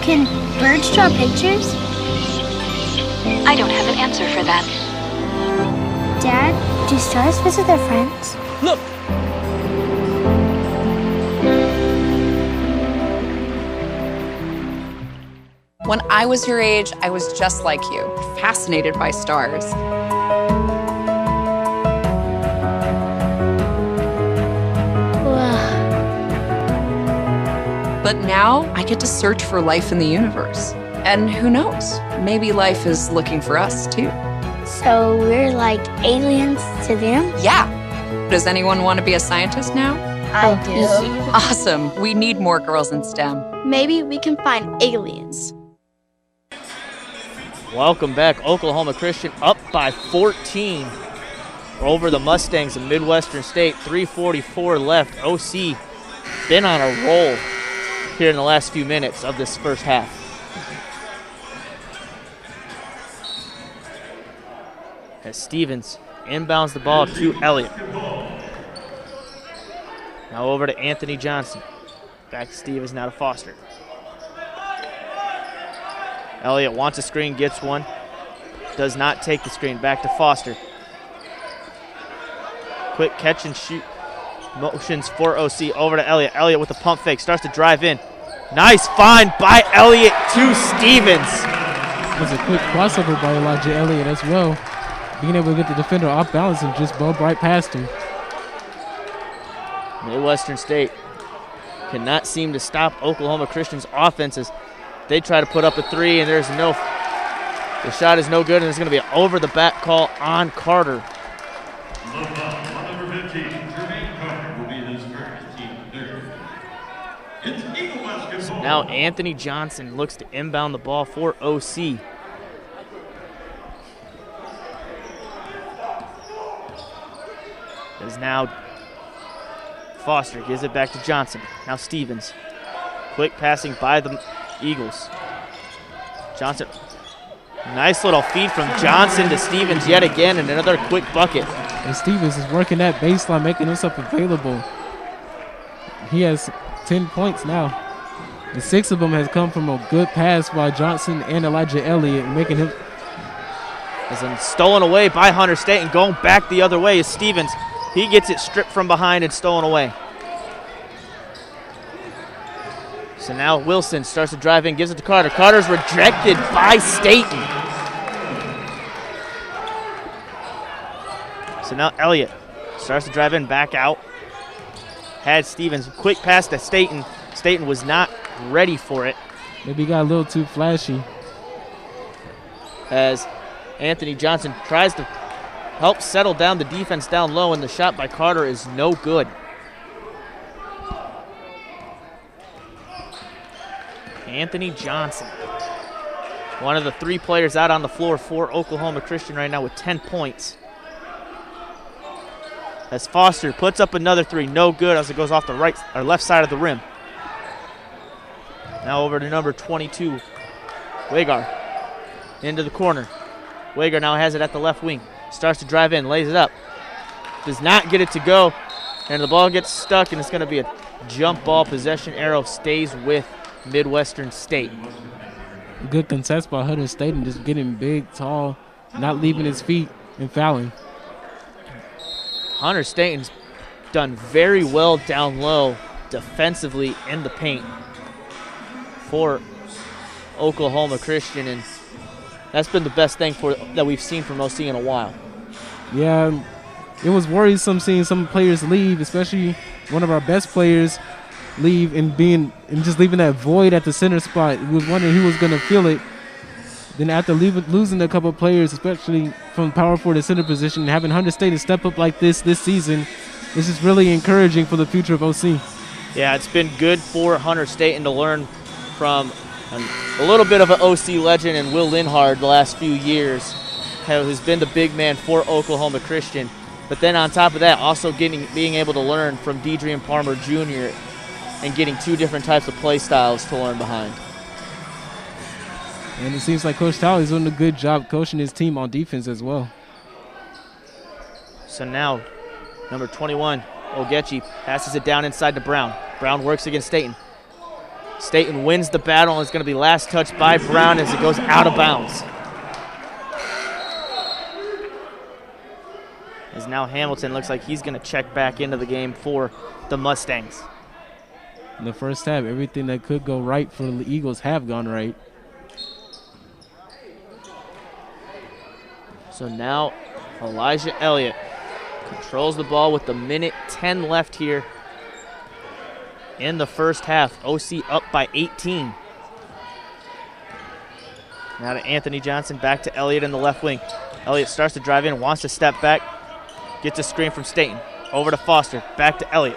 Can birds draw pictures? I don't have an answer for that. Dad, do stars visit their friends? Look! When I was your age, I was just like you, fascinated by stars. But now I get to search for life in the universe. And who knows, maybe life is looking for us too. So we're like aliens to them? Yeah. Does anyone want to be a scientist now? I do. Awesome. We need more girls in STEM. Maybe we can find aliens. Welcome back. Oklahoma Christian up by 14 over the Mustangs of Midwestern State. 3:44 left. OC been on a roll here in the last few minutes of this first half. As Stevens inbounds the ball to Elliott. Now over to Anthony Johnson. Back to Stevens, now to Foster. Elliott wants a screen, gets one. Does not take the screen. Back to Foster. Quick catch and shoot motions for OC. Over to Elliott. Elliott with a pump fake. Starts to drive in. Nice find by Elliott to Stevens. There's a quick crossover by Elijah Elliott as well. Being able to get the defender off balance and just bob right past him. Midwestern State cannot seem to stop Oklahoma Christian's offenses. They try to put up a three, and the shot is no good, and there's going to be an over-the-back call on Carter. So now Anthony Johnson looks to inbound the ball for OC. It is now Foster, gives it back to Johnson. Now Stevens. Quick passing by the Eagles. Johnson, nice little feed from Johnson to Stevens yet again, and another quick bucket. And Stevens is working that baseline, making himself available. He has 10 points now. The 6 of them has come from a good pass by Johnson and Elijah Elliott, making him. As in stolen away by Hunter State, and going back the other way is Stevens. He gets it stripped from behind and stolen away. So now Wilson starts to drive in, gives it to Carter. Carter's rejected by Staten. So now Elliott starts to drive in, back out. Had Stevens, quick pass to Staten. Staten was not ready for it. Maybe he got a little too flashy. As Anthony Johnson tries to help settle down the defense down low, and the shot by Carter is no good. Anthony Johnson, one of the 3 players out on the floor for Oklahoma Christian right now with 10 points. As Foster puts up another 3, no good as it goes off the right or left side of the rim. Now over to number 22, Wagar, into the corner. Wagar now has it at the left wing. Starts to drive in, lays it up. Does not get it to go, and the ball gets stuck, and it's going to be a jump ball. Possession arrow stays with Midwestern State. Good contest by Hunter State and just getting big, tall, not leaving his feet and fouling. Hunter Staten's done very well down low defensively in the paint for Oklahoma Christian, and that's been the best thing that we've seen from OC in a while. Yeah, it was worrisome seeing some players leave, especially one of our best players leave and just leaving that void at the center spot. We was wondering who was going to fill it. Then after losing a couple of players, especially from power forward to center position, having Hunter State step up like this season, this is really encouraging for the future of OC. Yeah, it's been good for Hunter State and to learn from a little bit of an OC legend and Will Linhard the last few years, who's been the big man for Oklahoma Christian. But then on top of that, also being able to learn from Deidrean Palmer Jr. and getting 2 different types of play styles to learn behind. And it seems like Coach Talley is doing a good job coaching his team on defense as well. So now, number 21, Ogechi, passes it down inside to Brown. Brown works against Staten. Staten wins the battle, and it's going to be last touch by Brown as it goes out of bounds. As now Hamilton looks like he's going to check back into the game for the Mustangs. In the first half, everything that could go right for the Eagles have gone right. So now Elijah Elliott controls the ball with 1:10 left here in the first half. OC up by 18. Now to Anthony Johnson, back to Elliott in the left wing. Elliott starts to drive in, wants to step back, gets a screen from Staten. Over to Foster, back to Elliott.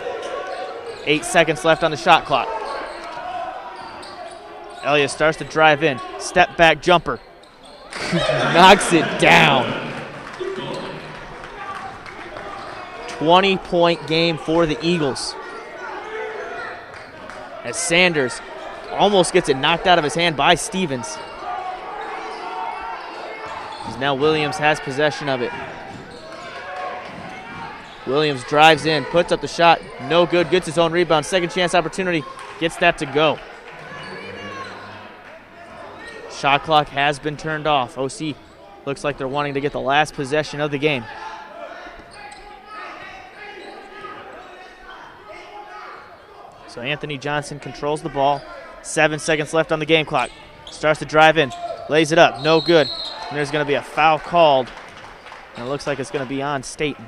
8 seconds left on the shot clock. Elliott starts to drive in, step back jumper. Knocks it down. 20-point game for the Eagles. As Sanders almost gets it knocked out of his hand by Stevens. As now Williams has possession of it. Williams drives in, puts up the shot, no good, gets his own rebound. Second chance opportunity, gets that to go. Shot clock has been turned off. OC looks like they're wanting to get the last possession of the game. So Anthony Johnson controls the ball. 7 seconds left on the game clock. Starts to drive in, lays it up, no good. And there's going to be a foul called. And it looks like it's going to be on Staten.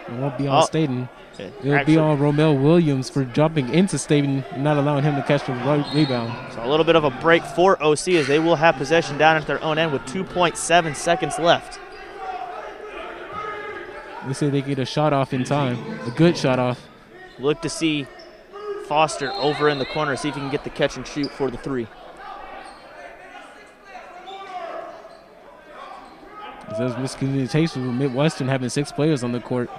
It won't be on Staten. It'll be on Romel Williams for jumping into Staten and not allowing him to catch the rebound. So a little bit of a break for OC as they will have possession down at their own end with 2.7 seconds left. They say they get a shot off in time, a good shot off. Look to see Foster over in the corner, see if he can get the catch and shoot for the 3. There's miscommunication with Midwestern having 6 players on the court.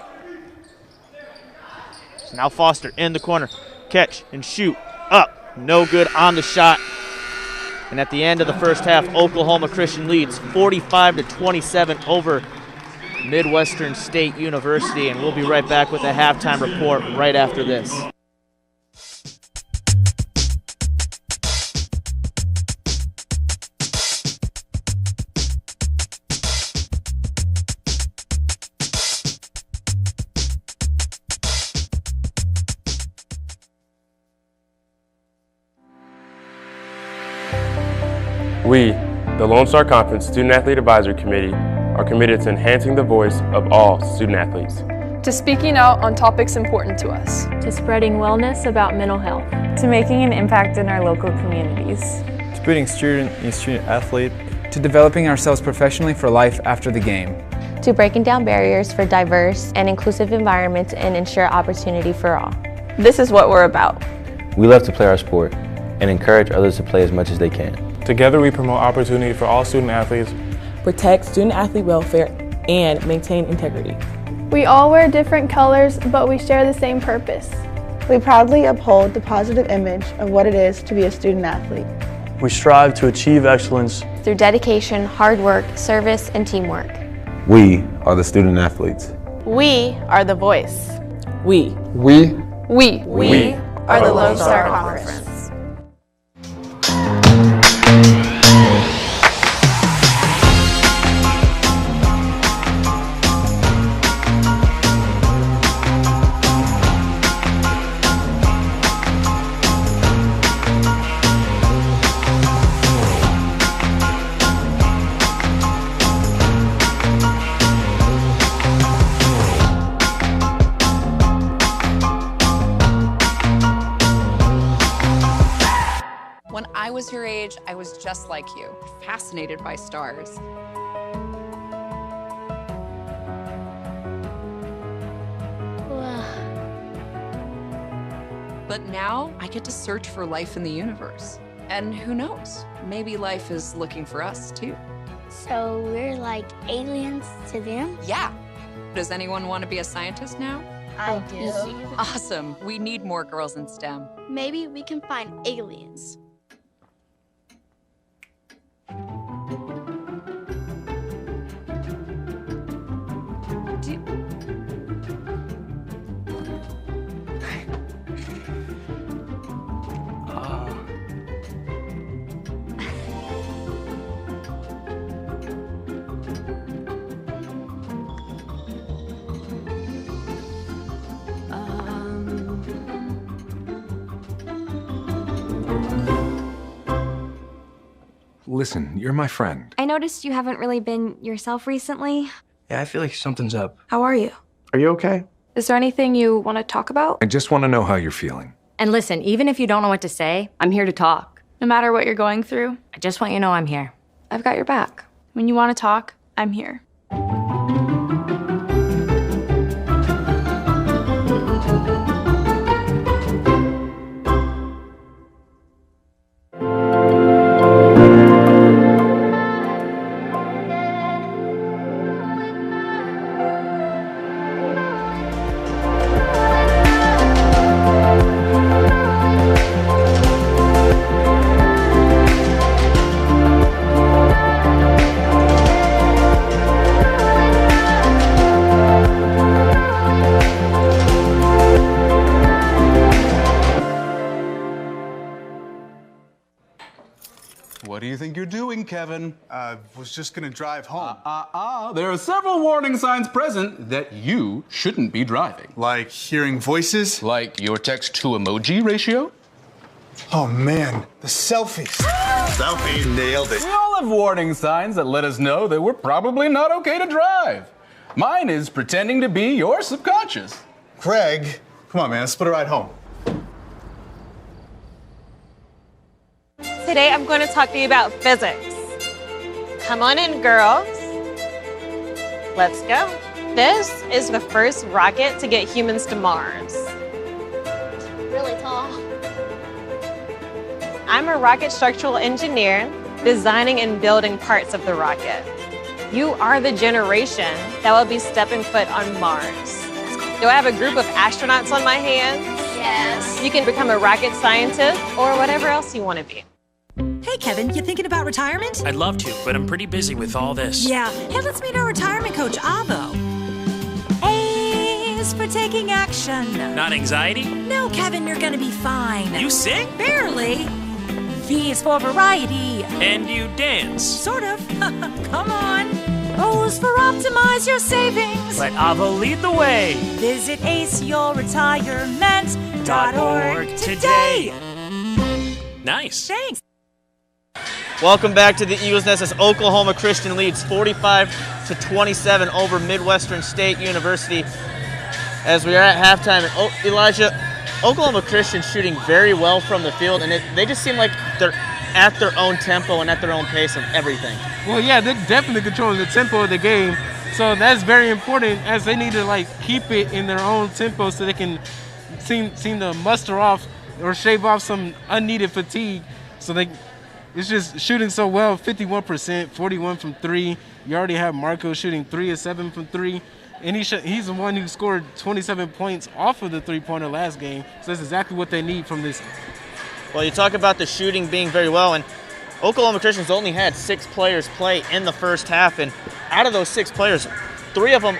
So now Foster in the corner. Catch and shoot. Up. No good on the shot. And at the end of the first half, Oklahoma Christian leads 45-27 over Midwestern State University. And we'll be right back with a halftime report right after this. We, the Lone Star Conference Student Athlete Advisory Committee, are committed to enhancing the voice of all student athletes, to speaking out on topics important to us, To spreading wellness about mental health. To making an impact in our local communities, to putting student and student athlete, to developing ourselves professionally for life after the game, To breaking down barriers for diverse and inclusive environments and ensure opportunity for all. This is what we're about. We love to play our sport and encourage others to play as much as they can. Together we promote opportunity for all student athletes, protect student athlete welfare, and maintain integrity. We all wear different colors, but we share the same purpose. We proudly uphold the positive image of what it is to be a student athlete. We strive to achieve excellence Through dedication, hard work, service, and teamwork. We are the student athletes. We are the voice. We are the Lone Star Conference. When I was your age, I was just like you, fascinated by stars. But now I get to search for life in the universe. And who knows, maybe life is looking for us too. So we're like aliens to them? Yeah. Does anyone want to be a scientist now? I do. Awesome. We need more girls in STEM. Maybe we can find aliens. Listen, you're my friend. I noticed you haven't really been yourself recently. Yeah, I feel like something's up. How are you? Are you okay? Is there anything you want to talk about? I just want to know how you're feeling. And listen, even if you don't know what to say, I'm here to talk. No matter what you're going through, I just want you to know I'm here. I've got your back. When you want to talk, I'm here. What do you think you're doing, Kevin? Was just gonna drive home. There are several warning signs present that you shouldn't be driving. Like hearing voices? Like your text-to-emoji ratio? Oh man, the selfies. Selfie. Nailed it. We all have warning signs that let us know that we're probably not okay to drive. Mine is pretending to be your subconscious. Craig, come on man, let's split a ride home. Today I'm going to talk to you about physics. Come on in, girls. Let's go. This is the first rocket to get humans to Mars. Really tall. I'm a rocket structural engineer, designing and building parts of the rocket. You are the generation that will be stepping foot on Mars. Do I have a group of astronauts on my hands? Yes. You can become a rocket scientist or whatever else you want to be. Hey, Kevin, you thinking about retirement? I'd love to, but I'm pretty busy with all this. Yeah. Hey, let's meet our retirement coach, Avo. A is for taking action. Not anxiety? No, Kevin, you're gonna be fine. You sing? Barely. V is for variety. And you dance? Sort of. Come on. O is for optimize your savings. Let Avo lead the way. Visit aceyourretirement.org today. Nice. Thanks. Welcome back to the Eagles Nest as Oklahoma Christian leads 45-27 over Midwestern State University. As we are at halftime, Elijah, Oklahoma Christian shooting very well from the field, and they just seem like they're at their own tempo and at their own pace of everything. Well, yeah, they're definitely controlling the tempo of the game, so that's very important, as they need to keep it in their own tempo so they can seem to muster off or shave off some unneeded fatigue. So it's just shooting so well, 51%, 41 from 3. You already have Marco shooting 3 of 7 from 3. And he's the one who scored 27 points off of the three-pointer last game. So that's exactly what they need from this. Well, you talk about the shooting being very well, and Oklahoma Christian's only had 6 players play in the first half. And out of those 6 players, 3 of them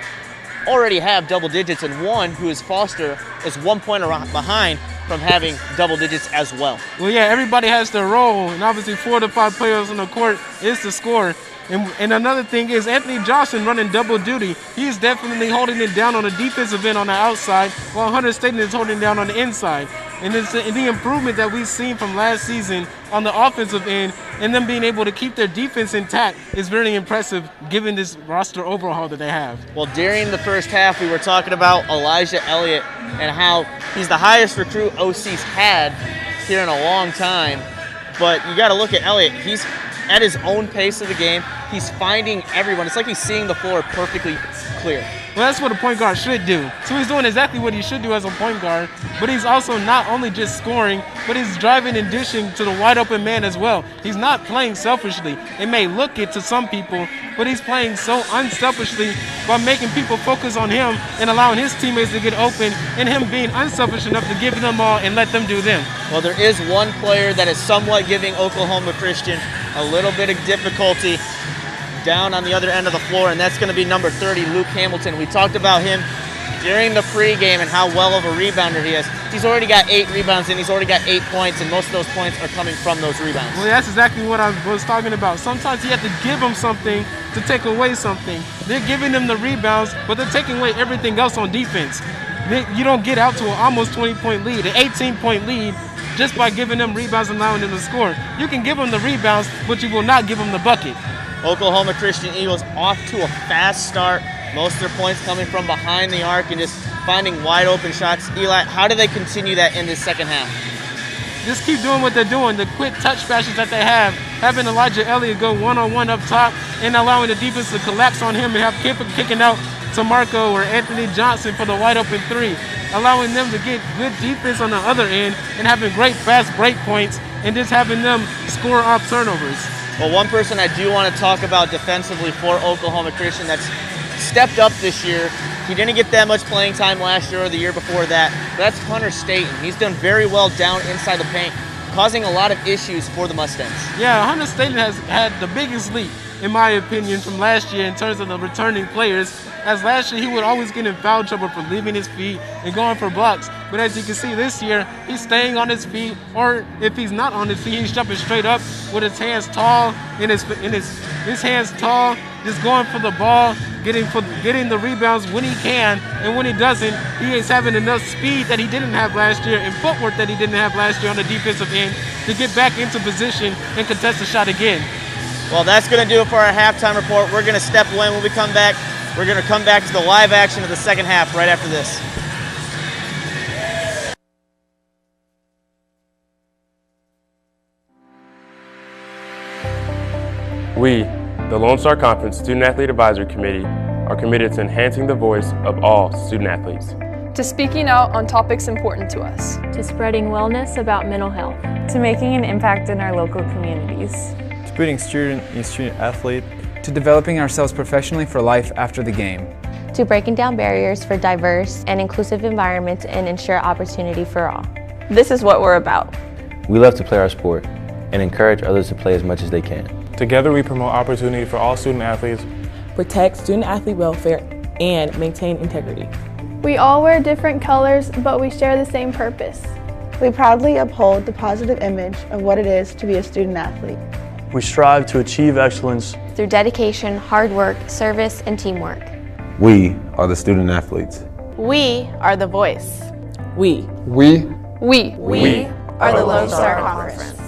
already have double digits, and one, who is Foster, is 1 point behind from having double digits as well. Well, yeah, everybody has their role, and obviously 4 to 5 players on the court is the score. And another thing is Anthony Johnson running double duty. He's definitely holding it down on the defensive end on the outside, while Hunter Staten is holding it down on the inside. And it's the improvement that we've seen from last season on the offensive end, and them being able to keep their defense intact is very impressive given this roster overhaul that they have. Well, during the first half, we were talking about Elijah Elliott and how he's the highest recruit OC's had here in a long time. But you got to look at Elliott. He's at his own pace of the game. He's finding everyone. It's like he's seeing the floor perfectly clear. Well, that's what a point guard should do. So he's doing exactly what he should do as a point guard, but he's also not only just scoring, but he's driving and dishing to the wide open man as well. He's not playing selfishly. It may look it to some people, but he's playing so unselfishly by making people focus on him and allowing his teammates to get open, and him being unselfish enough to give them all and let them do them. Well, there is one player that is somewhat giving Oklahoma Christian a little bit of difficulty down on the other end of the floor, and that's going to be number 30, Luke Hamilton. We talked about him during the pregame and how well of a rebounder he is. He's already got 8 rebounds, and he's already got 8 points, and most of those points are coming from those rebounds. Well, that's exactly what I was talking about. Sometimes you have to give them something to take away something. They're giving them the rebounds, but they're taking away everything else on defense. You don't get out to an almost 20-point lead, an 18-point lead, just by giving them rebounds and allowing them to score. You can give them the rebounds, but you will not give them the bucket. Oklahoma Christian Eagles off to a fast start. Most of their points coming from behind the arc and just finding wide open shots. Eli, how do they continue that in this second half? Just keep doing what they're doing. The quick touch passes that they have, having Elijah Elliott go one-on-one up top and allowing the defense to collapse on him and have kicking out to Marco or Anthony Johnson for the wide open 3, allowing them to get good defense on the other end and having great fast break points and just having them score off turnovers. Well, one person I do want to talk about defensively for Oklahoma Christian that's stepped up this year. He didn't get that much playing time last year or the year before that. But that's Hunter Staten. He's done very well down inside the paint, causing a lot of issues for the Mustangs. Yeah, Hunter Staten has had the biggest leap, in my opinion, from last year in terms of the returning players. As last year, he would always get in foul trouble for leaving his feet and going for blocks. But as you can see this year, he's staying on his feet, or if he's not on his feet, he's jumping straight up with his hands tall, his hands tall, just going for the ball, getting the rebounds when he can, and when he doesn't, he is having enough speed that he didn't have last year and footwork that he didn't have last year on the defensive end to get back into position and contest the shot again. Well, that's going to do it for our halftime report. We're going to step away when we come back. We're going to come back to the live action of the second half right after this. We, the Lone Star Conference Student Athlete Advisory Committee, are committed to enhancing the voice of all student athletes. To speaking out on topics important to us. To spreading wellness about mental health. To making an impact in our local communities. To putting student athlete. To developing ourselves professionally for life after the game. To breaking down barriers for diverse and inclusive environments and ensure opportunity for all. This is what we're about. We love to play our sport and encourage others to play as much as they can. Together we promote opportunity for all student athletes, protect student athlete welfare, and maintain integrity. We all wear different colors, but we share the same purpose. We proudly uphold the positive image of what it is to be a student athlete. We strive to achieve excellence through dedication, hard work, service, and teamwork. We are the student athletes. We are the voice. We are the Lone Star Conference.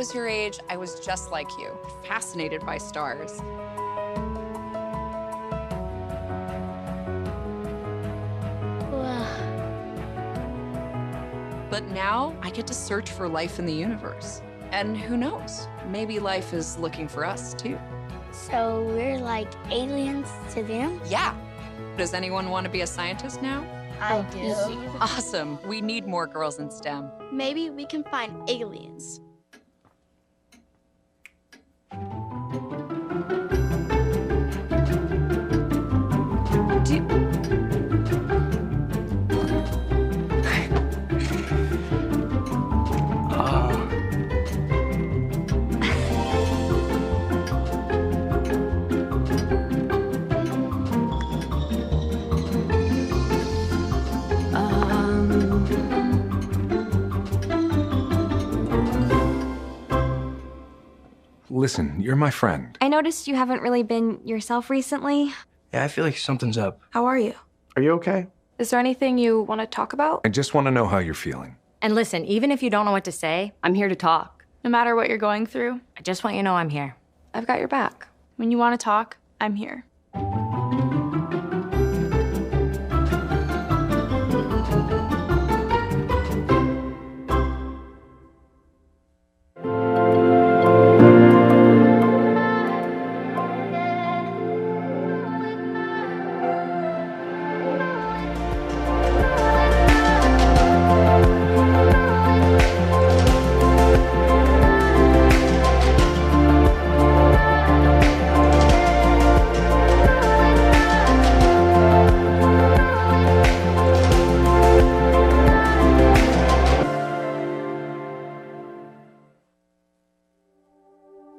was your age, I was just like you, fascinated by stars. But now I get to search for life in the universe. And who knows, maybe life is looking for us too. So we're like aliens to them? Yeah. Does anyone want to be a scientist now? I do. Awesome. We need more girls in STEM. Maybe we can find aliens. Listen, you're my friend. I noticed you haven't really been yourself recently. Yeah, I feel like something's up. How are you? Are you okay? Is there anything you want to talk about? I just want to know how you're feeling. And listen, even if you don't know what to say, I'm here to talk. No matter what you're going through, I just want you to know I'm here. I've got your back. When you want to talk, I'm here.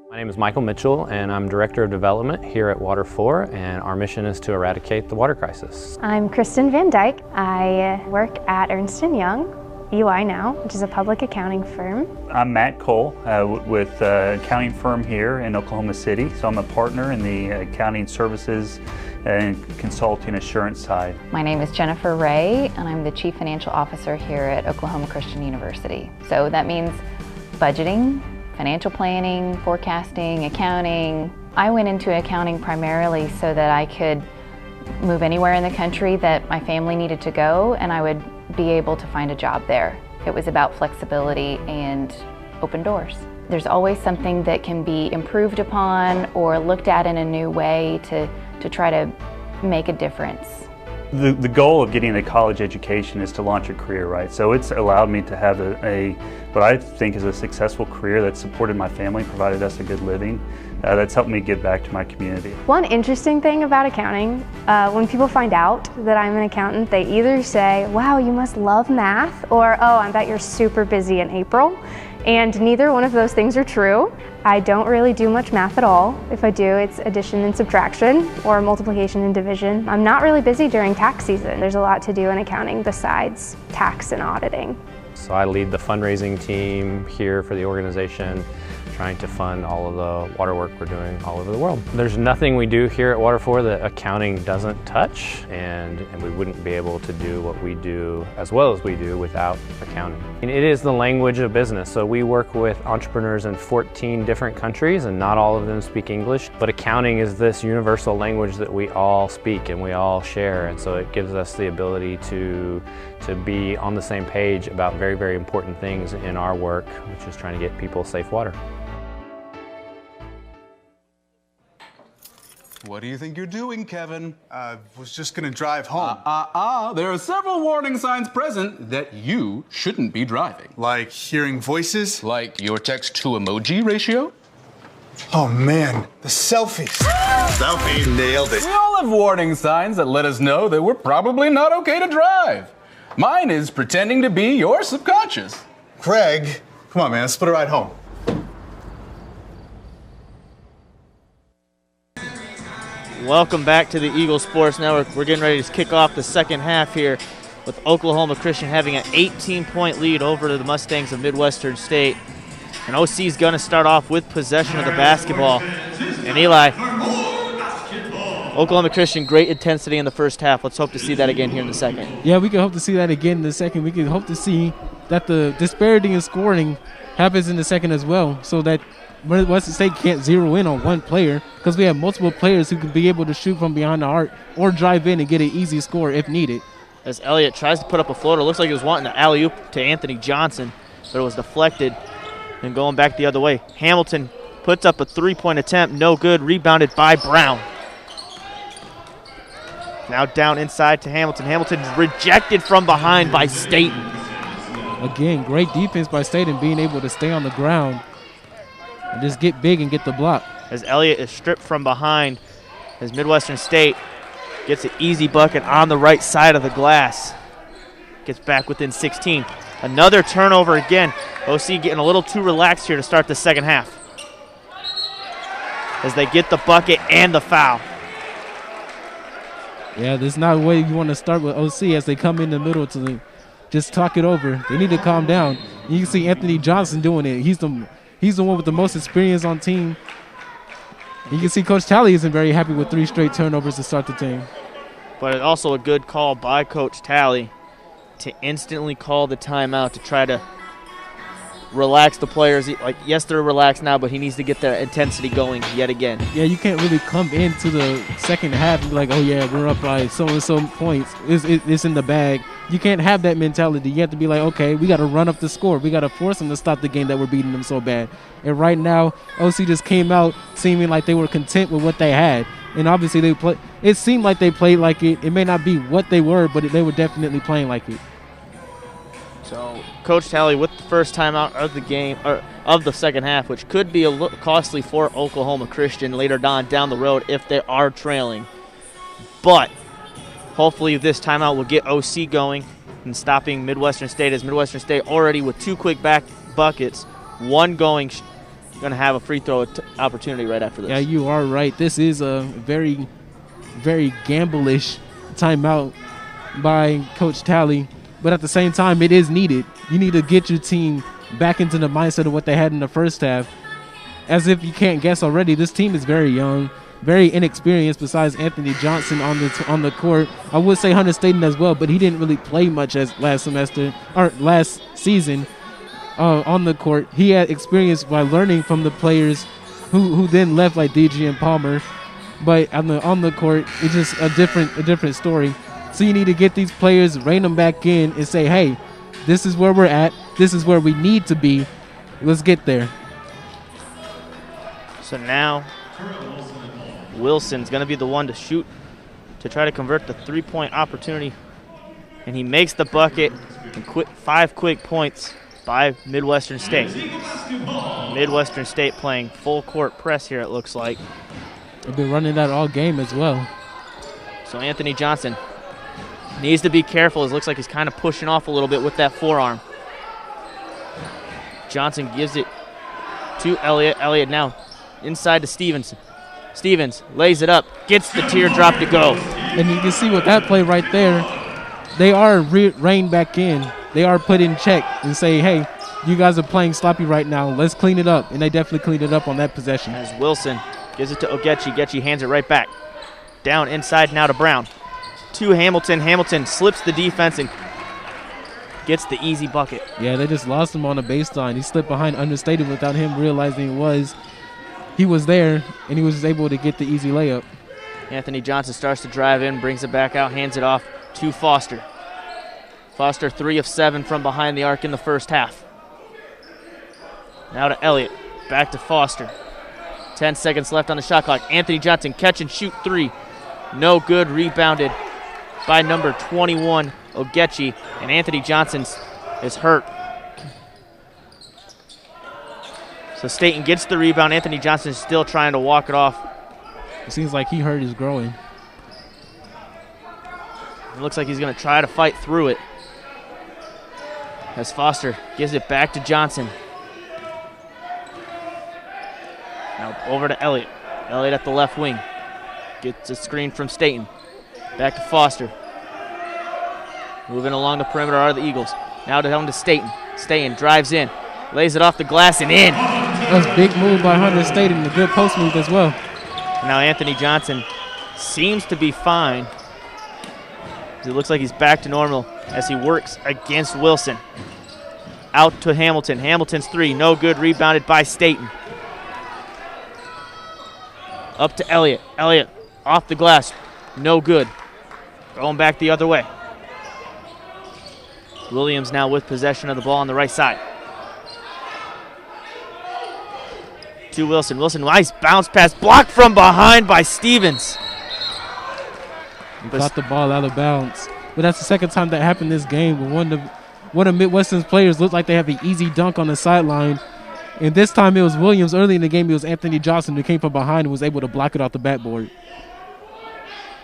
My name is Michael Mitchell, and I'm Director of Development here at Water 4, and our mission is to eradicate the water crisis. I'm Kristen Van Dyke. I work at Ernst & Young, EY now, which is a public accounting firm. I'm Matt Cole with an accounting firm here in Oklahoma City, so I'm a partner in the accounting services and consulting assurance side. My name is Jennifer Ray, and I'm the Chief Financial Officer here at Oklahoma Christian University. So that means budgeting, financial planning, forecasting, accounting. I went into accounting primarily so that I could move anywhere in the country that my family needed to go, and I would be able to find a job there. It was about flexibility and open doors. There's always something that can be improved upon or looked at in a new way to try to make a difference. The goal of getting a college education is to launch a career, right? So it's allowed me to have what I think is a successful career that supported my family, provided us a good living, that's helped me give back to my community. One interesting thing about accounting, when people find out that I'm an accountant, they either say, wow, you must love math, or, oh, I bet you're super busy in April. And neither one of those things are true. I don't really do much math at all. If I do, it's addition and subtraction or multiplication and division. I'm not really busy during tax season. There's a lot to do in accounting besides tax and auditing. So I lead the fundraising team here for the organization, trying to fund all of the water work we're doing all over the world. There's nothing we do here at Water 4 that accounting doesn't touch, and we wouldn't be able to do what we do as well as we do without accounting. And it is the language of business, so we work with entrepreneurs in 14 different countries, and not all of them speak English, but accounting is this universal language that we all speak and we all share, and so it gives us the ability to be on the same page about very, very important things in our work, which is trying to get people safe water. What do you think you're doing, Kevin? Was just gonna drive home. There are several warning signs present that you shouldn't be driving. Like hearing voices? Like your text-to-emoji ratio? Oh man, the selfies. Selfie, nailed it. We all have warning signs that let us know that we're probably not okay to drive. Mine is pretending to be your subconscious. Craig, come on man, let's split a ride home. Welcome back to the Eagle Sports Network. We're getting ready to kick off the second half here with Oklahoma Christian having an 18-point lead over the Mustangs of Midwestern State. And OC's going to start off with possession of the basketball. And Eli, Oklahoma Christian, great intensity in the first half. Let's hope to see that again here in the second. Yeah, we can hope to see that again in the second. We can hope to see that the disparity in scoring happens in the second as well, so that Western State can't zero in on one player, because we have multiple players who can be able to shoot from behind the arc or drive in and get an easy score if needed. As Elliott tries to put up a floater, looks like he was wanting to alley-oop to Anthony Johnson, but it was deflected and going back the other way. Hamilton puts up a three-point attempt, no good, rebounded by Brown. Now down inside to Hamilton. Hamilton's rejected from behind by Staten. Again, great defense by Staten, being able to stay on the ground and just get big and get the block. As Elliott is stripped from behind, as Midwestern State gets an easy bucket on the right side of the glass. Gets back within 16. Another turnover again. OC getting a little too relaxed here to start the second half, as they get the bucket and the foul. Yeah, this is not the way you want to start with OC, as they come in the middle to just talk it over. They need to calm down. You can see Anthony Johnson doing it. He's the one with the most experience on team. You can see Coach Talley isn't very happy with 3 straight turnovers to start the team. But also a good call by Coach Talley to instantly call the timeout to try to relax the players. Like, yes, they're relaxed now, but he needs to get the intensity going yet again. Yeah, you can't really come into the second half and be like, oh yeah, we're up by so-and-so points. It's in the bag. You can't have that mentality. You have to be like, okay, we got to run up the score. We got to force them to stop the game that we're beating them so bad. And right now, OC just came out seeming like they were content with what they had. And obviously, it seemed like they played like it. It may not be what they were, but they were definitely playing like it. So Coach Talley with the first timeout of the game, or of the second half, which could be a little costly for Oklahoma Christian later on down the road if they are trailing. But hopefully this timeout will get OC going and stopping Midwestern State, as Midwestern State already with 2 quick back buckets, one going to have a free throw opportunity right after this. Yeah, you are right. This is a very, very gamble-ish timeout by Coach Talley. But at the same time, it is needed. You need to get your team back into the mindset of what they had in the first half. As if you can't guess already, this team is very young, very inexperienced besides Anthony Johnson on the court. I would say Hunter Staten as well, but he didn't really play much as last season on the court. He had experience by learning from the players who then left, like DG and Palmer. But on the court, it's just a different story. So you need to get these players, rein them back in, and say, hey, this is where we're at. This is where we need to be. Let's get there. So now Wilson's going to be the one to shoot to try to convert the 3-point opportunity. And he makes the bucket and 5 quick points by Midwestern State. Midwestern State playing full court press here, it looks like. They've been running that all game as well. So Anthony Johnson needs to be careful. It looks like he's kind of pushing off a little bit with that forearm. Johnson gives it to Elliott. Elliott now inside to Stevens. Stevens lays it up, gets the teardrop to go. And you can see with that play right there, they are reined back in. They are put in check and say, hey, you guys are playing sloppy right now. Let's clean it up. And they definitely cleaned it up on that possession. As Wilson gives it to Ogechi. Ogechi hands it right back. Down inside now to Brown. To Hamilton. Hamilton slips the defense and gets the easy bucket. Yeah, they just lost him on the baseline. He slipped behind understated without him realizing he was there, and he was able to get the easy layup. Anthony Johnson starts to drive in, brings it back out, hands it off to Foster. Foster 3 of 7 from behind the arc in the first half. Now to Elliott, back to Foster. 10 seconds left on the shot clock. Anthony Johnson catch and shoot 3. No good, rebounded by number 21, Ogechi, and Anthony Johnson is hurt. So Staten gets the rebound. Anthony Johnson is still trying to walk it off. It seems like he hurt his groin. It looks like he's going to try to fight through it, as Foster gives it back to Johnson. Now over to Elliott. Elliott at the left wing. Gets a screen from Staten. Back to Foster. Moving along the perimeter are the Eagles. Now down to Staten. Staten drives in. Lays it off the glass and in. That was a big move by Hunter Staten. A good post move as well. Now Anthony Johnson seems to be fine. It looks like he's back to normal as he works against Wilson. Out to Hamilton. Hamilton's three, no good. Rebounded by Staten. Up to Elliott. Elliott off the glass, no good. Going back the other way. Williams now with possession of the ball on the right side. To Wilson. Wilson, nice bounce pass, blocked from behind by Stevens. He caught the ball out of bounds. But that's the second time that happened this game. But one of Midwestern's players looked like they have an easy dunk on the sideline. And this time it was Williams. Early in the game, it was Anthony Johnson who came from behind and was able to block it off the backboard.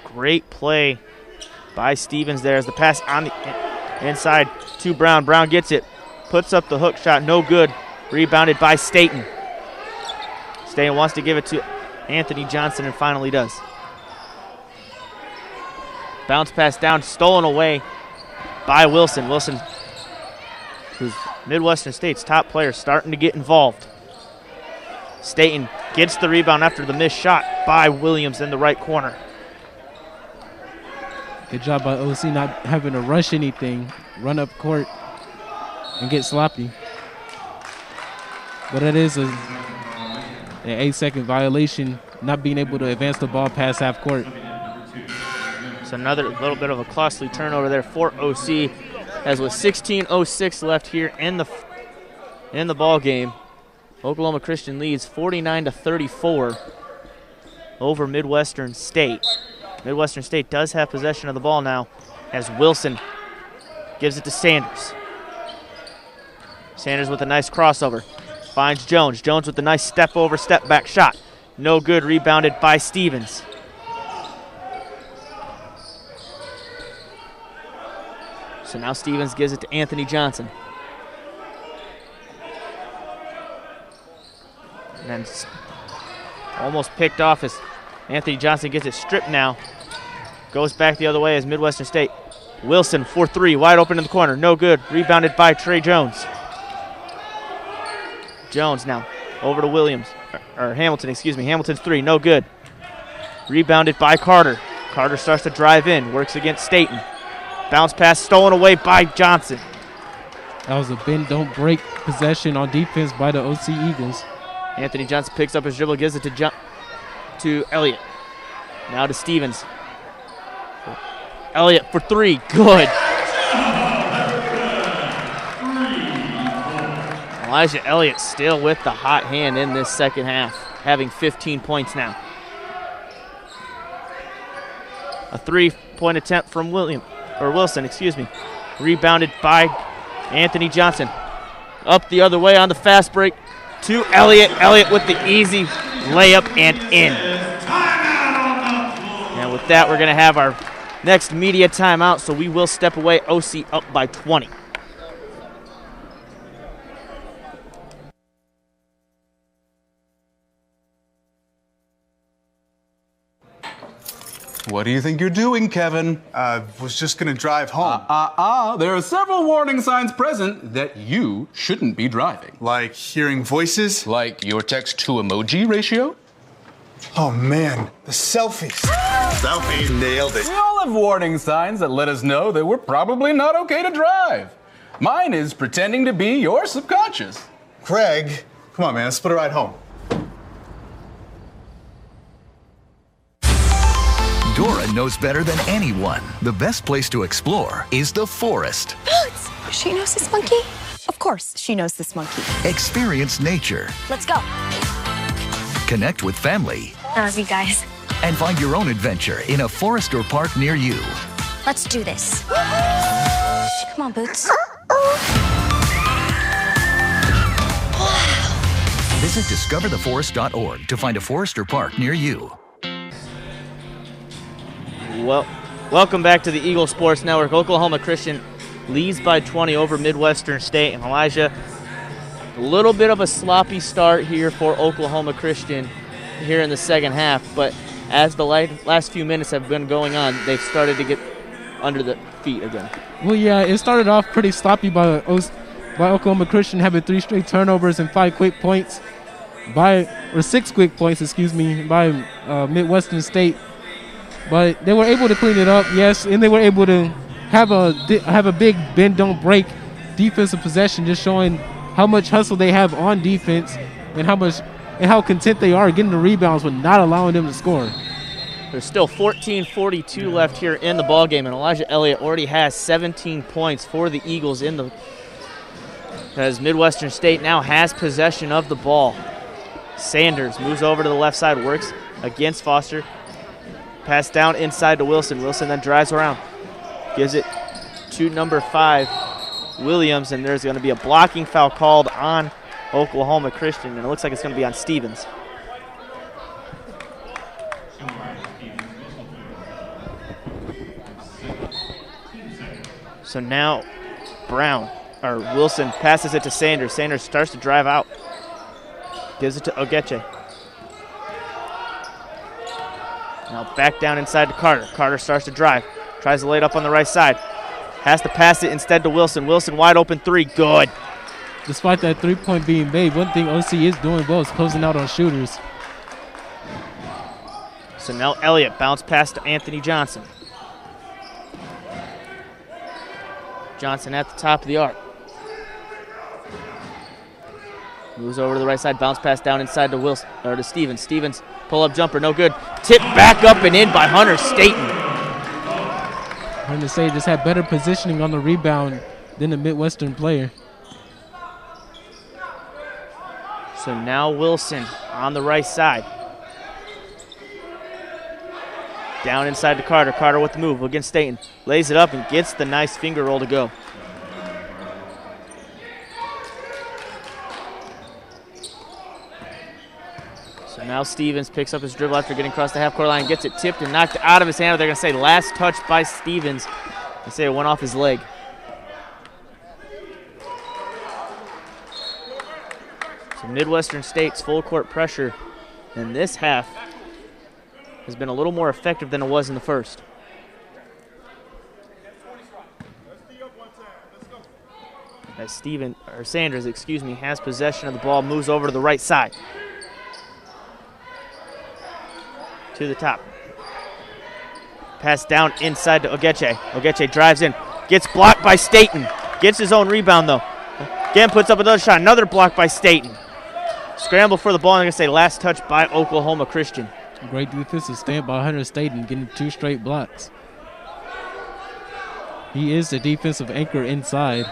Great play by Stevens there as the pass on the inside to Brown. Brown gets it, puts up the hook shot, no good. Rebounded by Staten. Staten wants to give it to Anthony Johnson and finally does. Bounce pass down, stolen away by Wilson. Wilson, who's Midwestern State's top player, starting to get involved. Staten gets the rebound after the missed shot by Williams in the right corner. Good job by OC not having to rush anything, run up court, and get sloppy. But it is an 8-second violation, not being able to advance the ball past half court. It's another little bit of a costly turnover there for OC, as with 16:06 left here in the ball game. Oklahoma Christian leads 49-34 over Midwestern State. Midwestern State does have possession of the ball now as Wilson gives it to Sanders. Sanders with a nice crossover. Finds Jones. Jones with a nice step over, step back shot. No good, rebounded by Stevens. So now Stevens gives it to Anthony Johnson. And then almost picked off as Anthony Johnson gets it stripped now. Goes back the other way as Midwestern State. Wilson for three, wide open in the corner. No good, rebounded by Trey Jones. Jones now over to Williams, or Hamilton, excuse me. Hamilton's three, no good. Rebounded by Carter. Carter starts to drive in, works against Staten. Bounce pass stolen away by Johnson. That was a bend, don't break possession on defense by the OC Eagles. Anthony Johnson picks up his dribble, gives it to Elliott. Now to Stevens. Elliott for three, good. Elijah Elliott still with the hot hand in this second half, having 15 points now. A three-point attempt from Wilson, excuse me. Rebounded by Anthony Johnson. Up the other way on the fast break to Elliott. Elliott with the easy layup and in. And with that, we're going to have our next media timeout, so we will step away. OC up by 20. What do you think you're doing, Kevin? Was just gonna drive home. There are several warning signs present that you shouldn't be driving. Like hearing voices? Like your text-to-emoji ratio? Oh man, the selfies. Selfie. Nailed it. We all have warning signs that let us know that we're probably not okay to drive. Mine is pretending to be your subconscious. Craig, come on man, let's split a ride home. Dora knows better than anyone. The best place to explore is the forest. Boots! She knows this monkey? Of course, she knows this monkey. Experience nature. Let's go. Connect with family. I love you guys. And find your own adventure in a forest or park near you. Let's do this. Come on, Boots. Visit discovertheforest.org to find a forest or park near you. Well, welcome back to the Eagle Sports Network. Oklahoma Christian leads by 20 over Midwestern State. And Elijah, a little bit of a sloppy start here for Oklahoma Christian here in the second half. But as the last few minutes have been going on, they've started to get under the feet again. Well, yeah, it started off pretty sloppy by Oklahoma Christian, having 3 straight turnovers and 6 quick points by Midwestern State. But they were able to clean it up, yes, and they were able to have a big bend don't break defensive possession, just showing how much hustle they have on defense and how content they are getting the rebounds but not allowing them to score. There's still 14:42 left here in the ball game, and Elijah Elliott already has 17 points for the Eagles as Midwestern State now has possession of the ball. Sanders moves over to the left side, works against Foster. Pass down inside to Wilson. Wilson then drives around. Gives it to number 5, Williams, and there's going to be a blocking foul called on Oklahoma Christian, and it looks like it's going to be on Stevens. So now Wilson passes it to Sanders. Sanders starts to drive out. Gives it to Ogeche. Now back down inside to Carter. Carter starts to drive. Tries to lay it up on the right side. Has to pass it instead to Wilson. Wilson wide open 3. Good. Despite that 3-point being made, one thing OC is doing well is closing out on shooters. So now Elliott bounce pass to Anthony Johnson. Johnson at the top of the arc. Moves over to the right side, bounce pass down inside to Wilson or to Stevens. Stevens pull-up jumper, no good. Tip back up and in by Hunter Staten. Hunter Staten just had better positioning on the rebound than the Midwestern player. So now Wilson on the right side. Down inside to Carter. Carter with the move against Staten. Lays it up and gets the nice finger roll to go. So now Stevens picks up his dribble after getting across the half-court line, gets it tipped and knocked out of his hand. They're going to say last touch by Stevens. They say it went off his leg. So Midwestern State's full court pressure in this half has been a little more effective than it was in the first. As Sanders, has possession of the ball, moves over to the right side. To the top. Pass down inside to Ogeche. Ogeche drives in, gets blocked by Staten. Gets his own rebound though. Again puts up another shot, another block by Staten. Scramble for the ball, and they're going to say last touch by Oklahoma Christian. Great defensive stand by Hunter Staten, getting 2 straight blocks. He is the defensive anchor inside.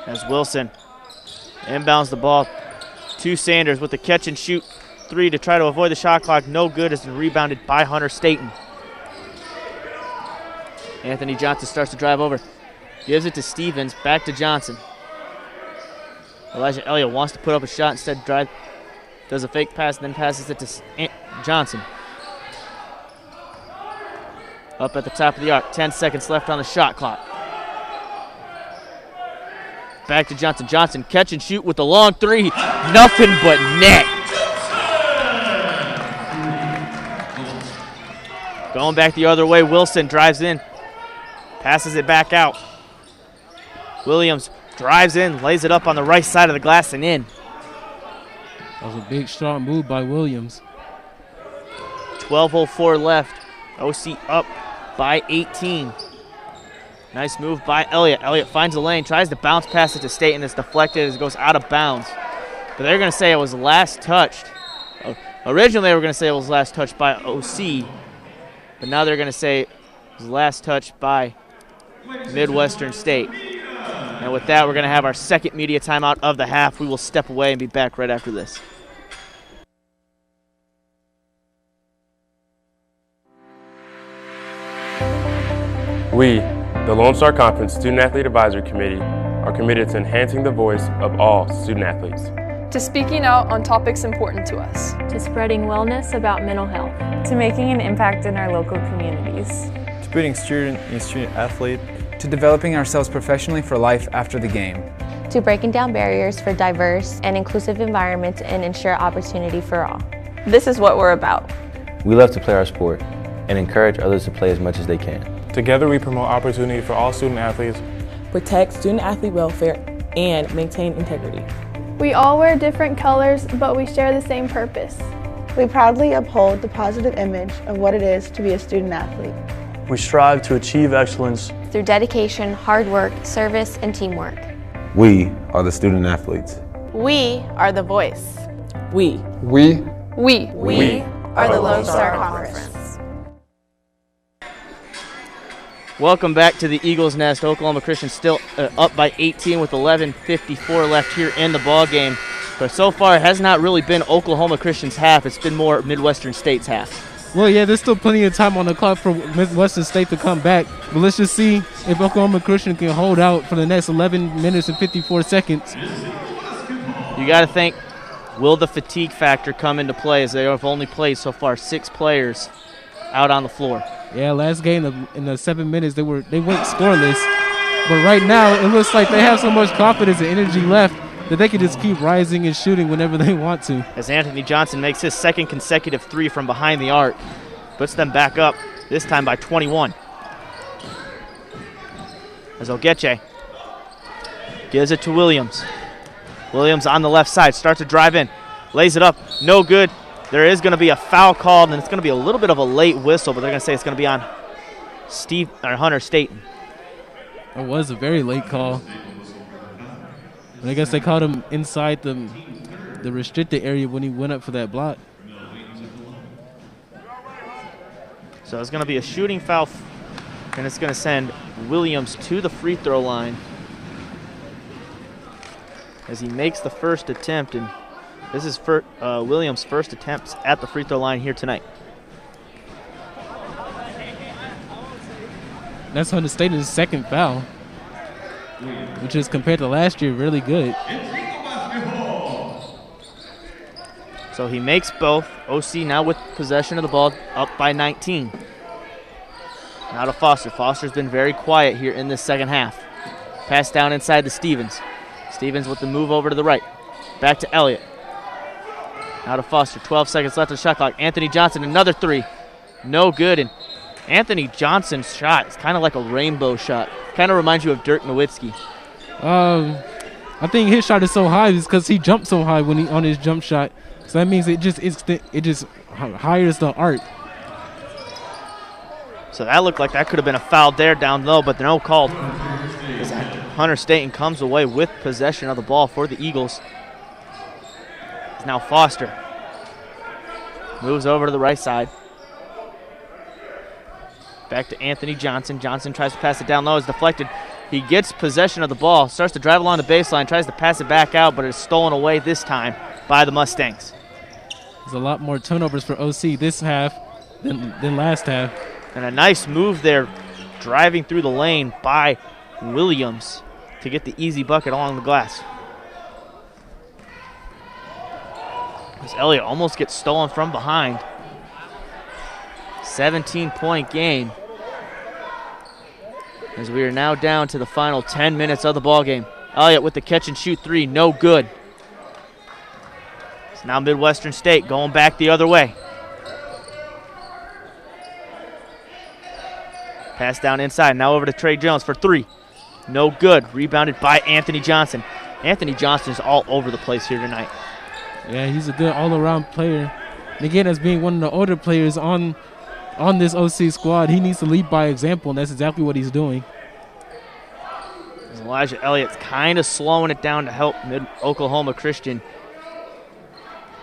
As Wilson inbounds the ball to Sanders with the catch and shoot 3 to try to avoid the shot clock. No good, has been rebounded by Hunter Staten. Anthony Johnson starts to drive over. Gives it to Stevens, back to Johnson. Elijah Elliott wants to put up a shot, instead drive. Does a fake pass, and then passes it to Johnson. Up at the top of the arc, 10 seconds left on the shot clock. Back to Johnson. Johnson catch and shoot with the long 3. Nothing but net. Going back the other way, Wilson drives in. Passes it back out. Williams drives in, lays it up on the right side of the glass and in. That was a big, strong move by Williams. 12:04 left. OC up by 18. Nice move by Elliott. Elliott finds a lane, tries to bounce pass it to Staten. It's deflected as it goes out of bounds. But they're going to say it was last touched. Originally, they were going to say it was last touched by OC. But now they're going to say it was last touched by Midwestern State. And with that, we're going to have our second media timeout of the half. We will step away and be back right after this. We, the Lone Star Conference Student Athlete Advisory Committee, are committed to enhancing the voice of all student athletes, to speaking out on topics important to us, to spreading wellness about mental health, to making an impact in our local communities, to putting student and student athlete, to developing ourselves professionally for life after the game, to breaking down barriers for diverse and inclusive environments and ensure opportunity for all. This is what we're about. We love to play our sport and encourage others to play as much as they can. Together we promote opportunity for all student athletes, protect student athlete welfare, and maintain integrity. We all wear different colors, but we share the same purpose. We proudly uphold the positive image of what it is to be a student athlete. We strive to achieve excellence through dedication, hard work, service, and teamwork. We are the student athletes. We are the voice. We are the Lone Star Conference. Welcome back to the Eagles Nest. Oklahoma Christian still up by 18 with 11:54 left here in the ball game. But so far, it has not really been Oklahoma Christian's half. It's been more Midwestern State's half. Well, yeah, there's still plenty of time on the clock for Midwestern State to come back. But let's just see if Oklahoma Christian can hold out for the next 11 minutes and 54 seconds. You got to think, will the fatigue factor come into play, as they have only played so far 6 players out on the floor? Yeah, last game in the 7 minutes, they went scoreless. But right now, it looks like they have so much confidence and energy left that they can just keep rising and shooting whenever they want to. As Anthony Johnson makes his second consecutive 3 from behind the arc, puts them back up, this time by 21. As Ogeche gives it to Williams. Williams on the left side, starts to drive in, lays it up, no good. There is going to be a foul called, and it's going to be a little bit of a late whistle, but they're going to say it's going to be on Hunter Staten. It was a very late call. And I guess they caught him inside the restricted area when he went up for that block. So it's going to be a shooting foul, and it's going to send Williams to the free throw line as he makes the first attempt. And this is Williams' first attempts at the free throw line here tonight. That's Hunter Staten's second foul, which is, compared to last year, really good. So he makes both. OC now with possession of the ball, up by 19. Now to Foster. Foster's been very quiet here in this second half. Pass down inside to Stevens. Stevens with the move over to the right. Back to Elliott. Now to Foster. 12 seconds left on the shot clock. Anthony Johnson, another 3. No good. And Anthony Johnson's shot is kind of like a rainbow shot. Kind of reminds you of Dirk Nowitzki. I think his shot is so high because he jumped so high when on his jump shot. So that means it just hires the arc. So that looked like that could have been a foul there down low, but no called. Hunter Staten comes away with possession of the ball for the Eagles. It's now Foster. Moves over to the right side. Back to Anthony Johnson. Johnson tries to pass it down low. It's deflected. He gets possession of the ball, starts to drive along the baseline, tries to pass it back out, but it's stolen away this time by the Mustangs. There's a lot more turnovers for OC this half than last half. And a nice move there, driving through the lane by Williams to get the easy bucket along the glass. As Elliott almost gets stolen from behind. 17-point game. As we are now down to the final 10 minutes of the ball game. Elliott with the catch and shoot 3, no good. It's now Midwestern State going back the other way. Pass down inside, now over to Trey Jones for 3. No good, rebounded by Anthony Johnson. Anthony Johnson is all over the place here tonight. Yeah, he's a good all-around player. And again, as being one of the older players on this OC squad, he needs to lead by example, and that's exactly what he's doing. Elijah Elliott's kind of slowing it down to help Oklahoma Christian,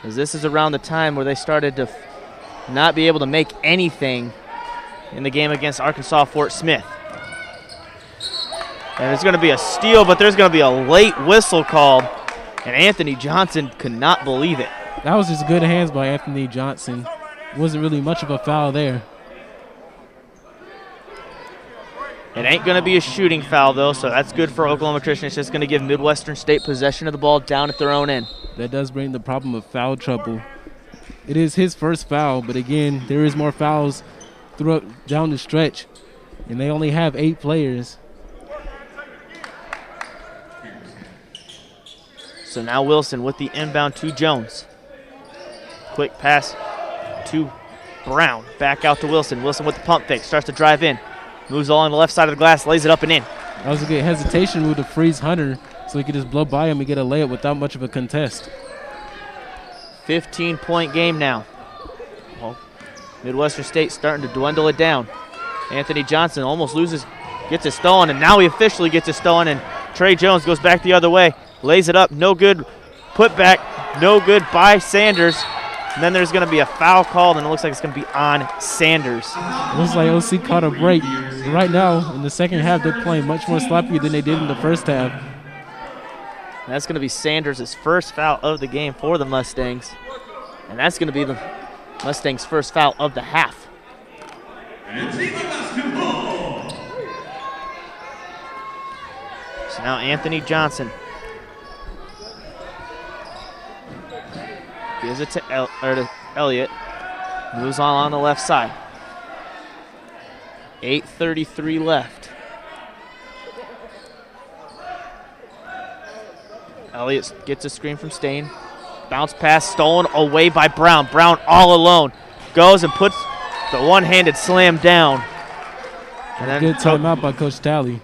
as this is around the time where they started to not be able to make anything in the game against Arkansas Fort Smith. And there's going to be a steal, but there's going to be a late whistle called, and Anthony Johnson could not believe it. That was just good hands by Anthony Johnson. Wasn't really much of a foul there. It ain't going to be a shooting foul, though, so that's good for Oklahoma Christian. It's just going to give Midwestern State possession of the ball down at their own end. That does bring the problem of foul trouble. It is his first foul, but again, there is more fouls throughout down the stretch, and they only have 8 players. So now Wilson with the inbound to Jones. Quick pass to Brown. Back out to Wilson. Wilson with the pump fake. Starts to drive in. Moves along the left side of the glass. Lays it up and in. That was a good hesitation move to freeze Hunter so he could just blow by him and get a layup without much of a contest. 15-point game now. Well, Midwestern State starting to dwindle it down. Anthony Johnson almost gets it stolen, and now he officially gets it stolen, and Trey Jones goes back the other way, lays it up, no good. Put back, no good by Sanders. And then there's going to be a foul called, and it looks like it's going to be on Sanders. Looks like OC caught a break. Right now, in the second half, they're playing much more sloppy than they did in the first half. And that's going to be Sanders' first foul of the game for the Mustangs. And that's going to be the Mustangs' first foul of the half. So now Anthony Johnson gives it to Elliott. Moves on the left side. 8:33 left. Elliott gets a screen from Stain. Bounce pass stolen away by Brown. Brown all alone. Goes and puts the one-handed slam down. And then good timeout by Coach Talley.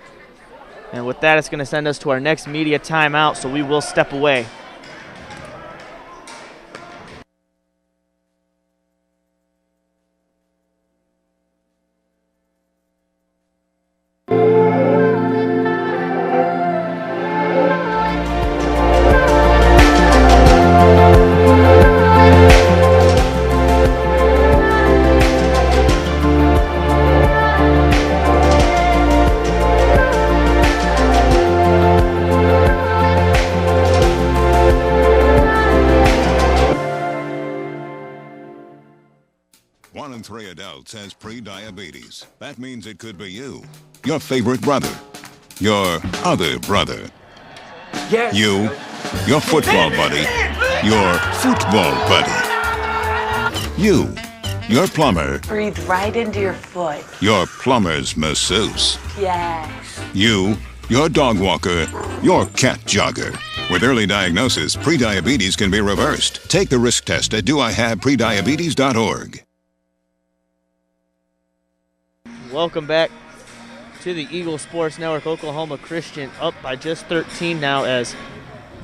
And with that, it's going to send us to our next media timeout, so we will step away. Has pre-diabetes. That means it could be you, your favorite brother, your other brother, yes. You, your football buddy, your football buddy, you, your plumber. Breathe right into your foot. Your plumber's masseuse. Yes. You, your dog walker, your cat jogger. With early diagnosis, pre-diabetes can be reversed. Take the risk test at doihaveprediabetes.org. Welcome back to the Eagle Sports Network. Oklahoma Christian up by just 13 now as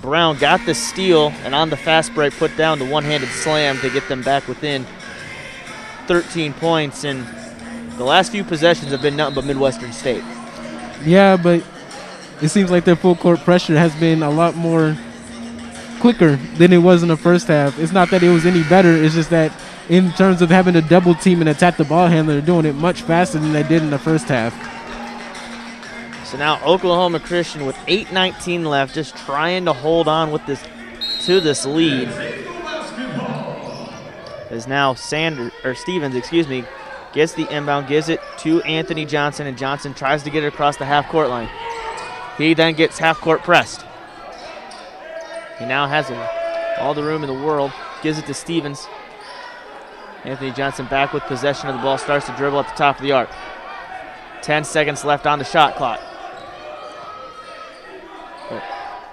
Brown got the steal and on the fast break put down the one-handed slam to get them back within 13 points. And the last few possessions have been nothing but Midwestern State. Yeah, but it seems like their full court pressure has been a lot more quicker than it was in the first half. It's not that it was any better, it's just that in terms of having to double team and attack the ball handler, they're doing it much faster than they did in the first half. So now Oklahoma Christian with 8:19 left, just trying to hold on with this this lead. As now Stevens, gets the inbound, gives it to Anthony Johnson, and Johnson tries to get it across the half-court line. He then gets half-court pressed. He now has all the room in the world, gives it to Stevens. Anthony Johnson back with possession of the ball, starts to dribble at the top of the arc. 10 seconds left on the shot clock.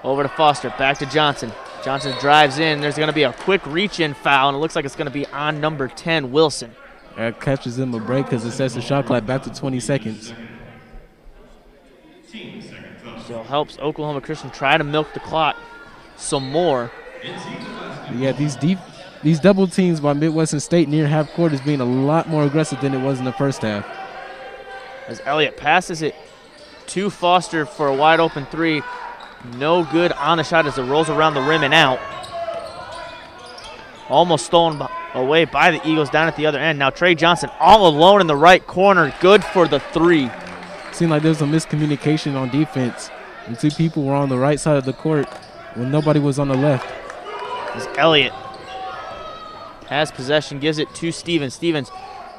Over to Foster, back to Johnson. Johnson drives in. There's going to be a quick reach-in foul, and it looks like it's going to be on number 10, Wilson. That catches him a break because it sets the shot clock back to 20 seconds. So helps Oklahoma Christian try to milk the clock some more. Yeah, these double teams by Midwestern State near half court is being a lot more aggressive than it was in the first half. As Elliott passes it to Foster for a wide open three. No good on the shot as it rolls around the rim and out. Almost stolen away by the Eagles down at the other end. Now Trey Johnson all alone in the right corner. Good for the three. Seemed like there was a miscommunication on defense. And two people were on the right side of the court when nobody was on the left. As Elliott has possession, gives it to Stevens. Stevens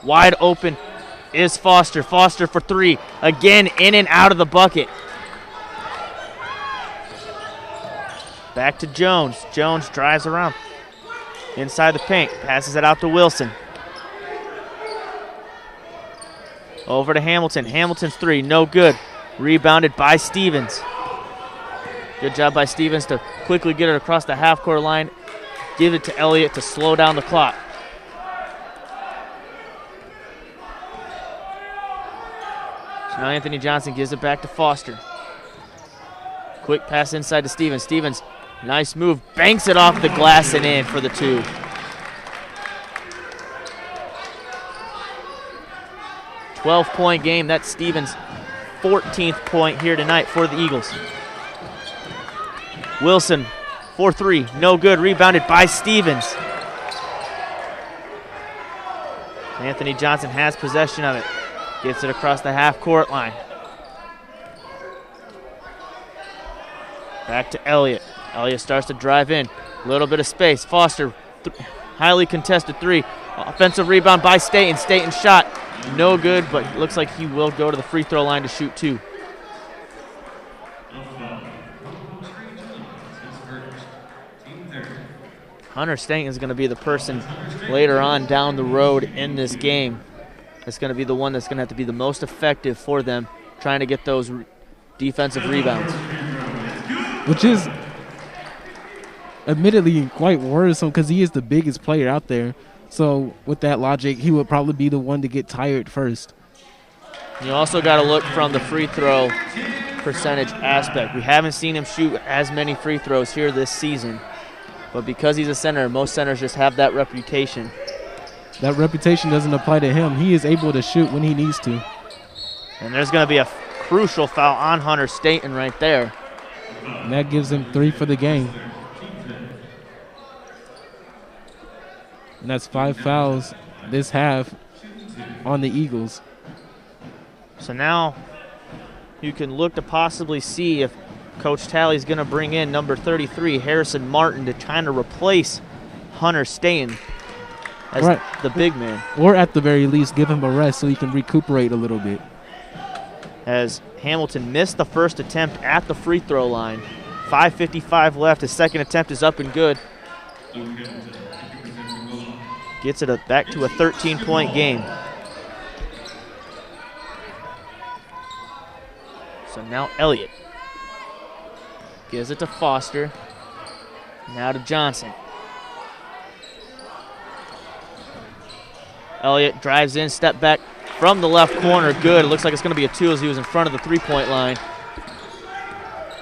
wide open is Foster. Foster for three. Again, in and out of the bucket. Back to Jones. Jones drives around inside the paint. Passes it out to Wilson. Over to Hamilton. Hamilton's three. No good. Rebounded by Stevens. Good job by Stevens to quickly get it across the half-court line. Give it to Elliott to slow down the clock. So now Anthony Johnson gives it back to Foster. Quick pass inside to Stevens. Stevens, nice move. Banks it off the glass and in for the two. 12-point game. That's Stevens' 14th point here tonight for the Eagles. Wilson for three, no good, rebounded by Stevens. Anthony Johnson has possession of it. Gets it across the half-court line. Back to Elliott. Elliott starts to drive in. A little bit of space. Foster, highly contested three. Offensive rebound by Staten. Staten's shot, no good, but looks like he will go to the free throw line to shoot two. Hunter Staten is going to be the person later on down the road in this game. It's going to be the one that's going to have to be the most effective for them, trying to get those defensive rebounds. Which is admittedly quite worrisome because he is the biggest player out there. So with that logic, he would probably be the one to get tired first. You also got to look from the free throw percentage aspect. We haven't seen him shoot as many free throws here this season. But because he's a center, most centers just have that reputation. That reputation doesn't apply to him. He is able to shoot when he needs to. And there's going to be a crucial foul on Hunter Staten right there. And that gives him 3 for the game. And that's 5 fouls this half on the Eagles. So now you can look to possibly see if Coach Talley's going to bring in number 33, Harrison Martin, to kind of replace Hunter Staten as the big man. Or at the very least, give him a rest so he can recuperate a little bit. As Hamilton missed the first attempt at the free throw line. 5:55 left. His second attempt is up and good. Gets it back to a 13-point game. So now Elliott gives it to Foster. Now to Johnson. Elliott drives in, step back from the left corner. Good. It looks like it's going to be a two as he was in front of the three-point line.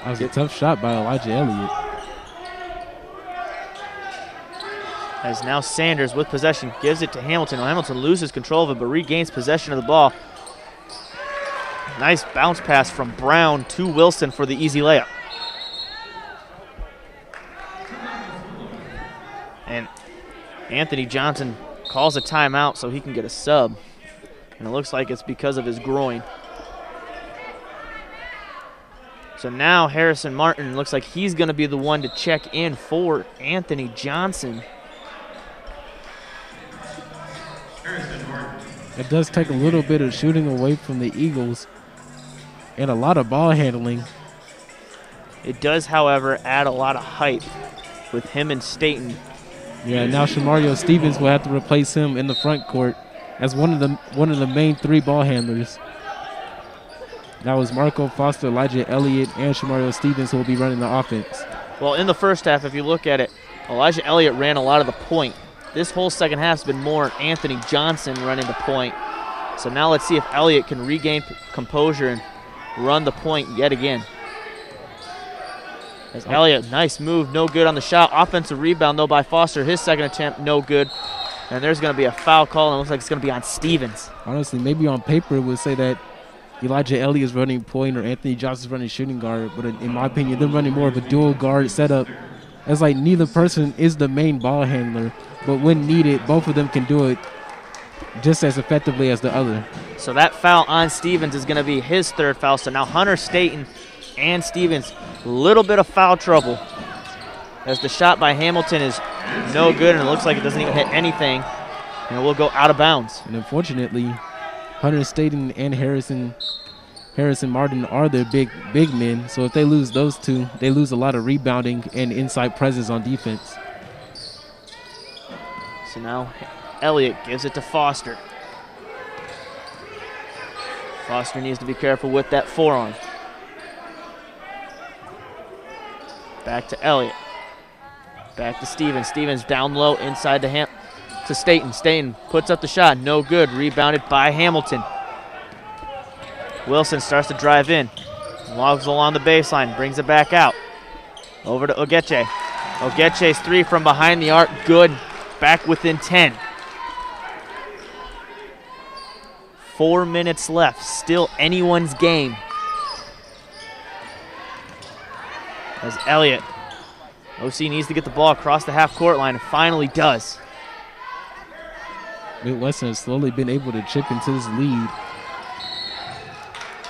That was a tough shot by Elijah Elliott. As now Sanders with possession gives it to Hamilton. Hamilton loses control of it but regains possession of the ball. Nice bounce pass from Brown to Wilson for the easy layup. And Anthony Johnson calls a timeout so he can get a sub. And it looks like it's because of his groin. So now Harrison Martin looks like he's going to be the one to check in for Anthony Johnson. It does take a little bit of shooting away from the Eagles and a lot of ball handling. It does, however, add a lot of height with him and Staten. Yeah, now Shamario Stevens will have to replace him in the front court as one of the main 3 ball handlers. That was Marco Foster, Elijah Elliott, and Shamario Stevens who will be running the offense. Well, in the first half, if you look at it, Elijah Elliott ran a lot of the point. This whole second half has been more Anthony Johnson running the point. So now let's see if Elliott can regain composure and run the point yet again. As Elliott, nice move, no good on the shot. Offensive rebound, though, by Foster. His second attempt, no good. And there's going to be a foul call, and it looks like it's going to be on Stevens. Honestly, maybe on paper it would say that Elijah Elliott is running point or Anthony Johnson is running shooting guard, but in my opinion, they're running more of a dual guard setup. It's like neither person is the main ball handler, but when needed, both of them can do it just as effectively as the other. So that foul on Stevens is going to be his 3rd foul. So now Hunter Staten and Stevens, a little bit of foul trouble as the shot by Hamilton is no good, and it looks like it doesn't even hit anything, and it will go out of bounds. And unfortunately, Hunter Staten and Harrison Martin are their big men, so if they lose those two, they lose a lot of rebounding and inside presence on defense. So now Elliott gives it to Foster. Foster needs to be careful with that forearm. Back to Elliott. Back to Stevens. Stevens down low inside to Staten. Staten puts up the shot. No good. Rebounded by Hamilton. Wilson starts to drive in. Logs along the baseline. Brings it back out. Over to Ogeche. Ogeche's 3 from behind the arc. Good. Back within 10. 4 minutes left, still anyone's game. As Elliott, OC needs to get the ball across the half-court line, and finally does. Midwestern has slowly been able to chip into this lead.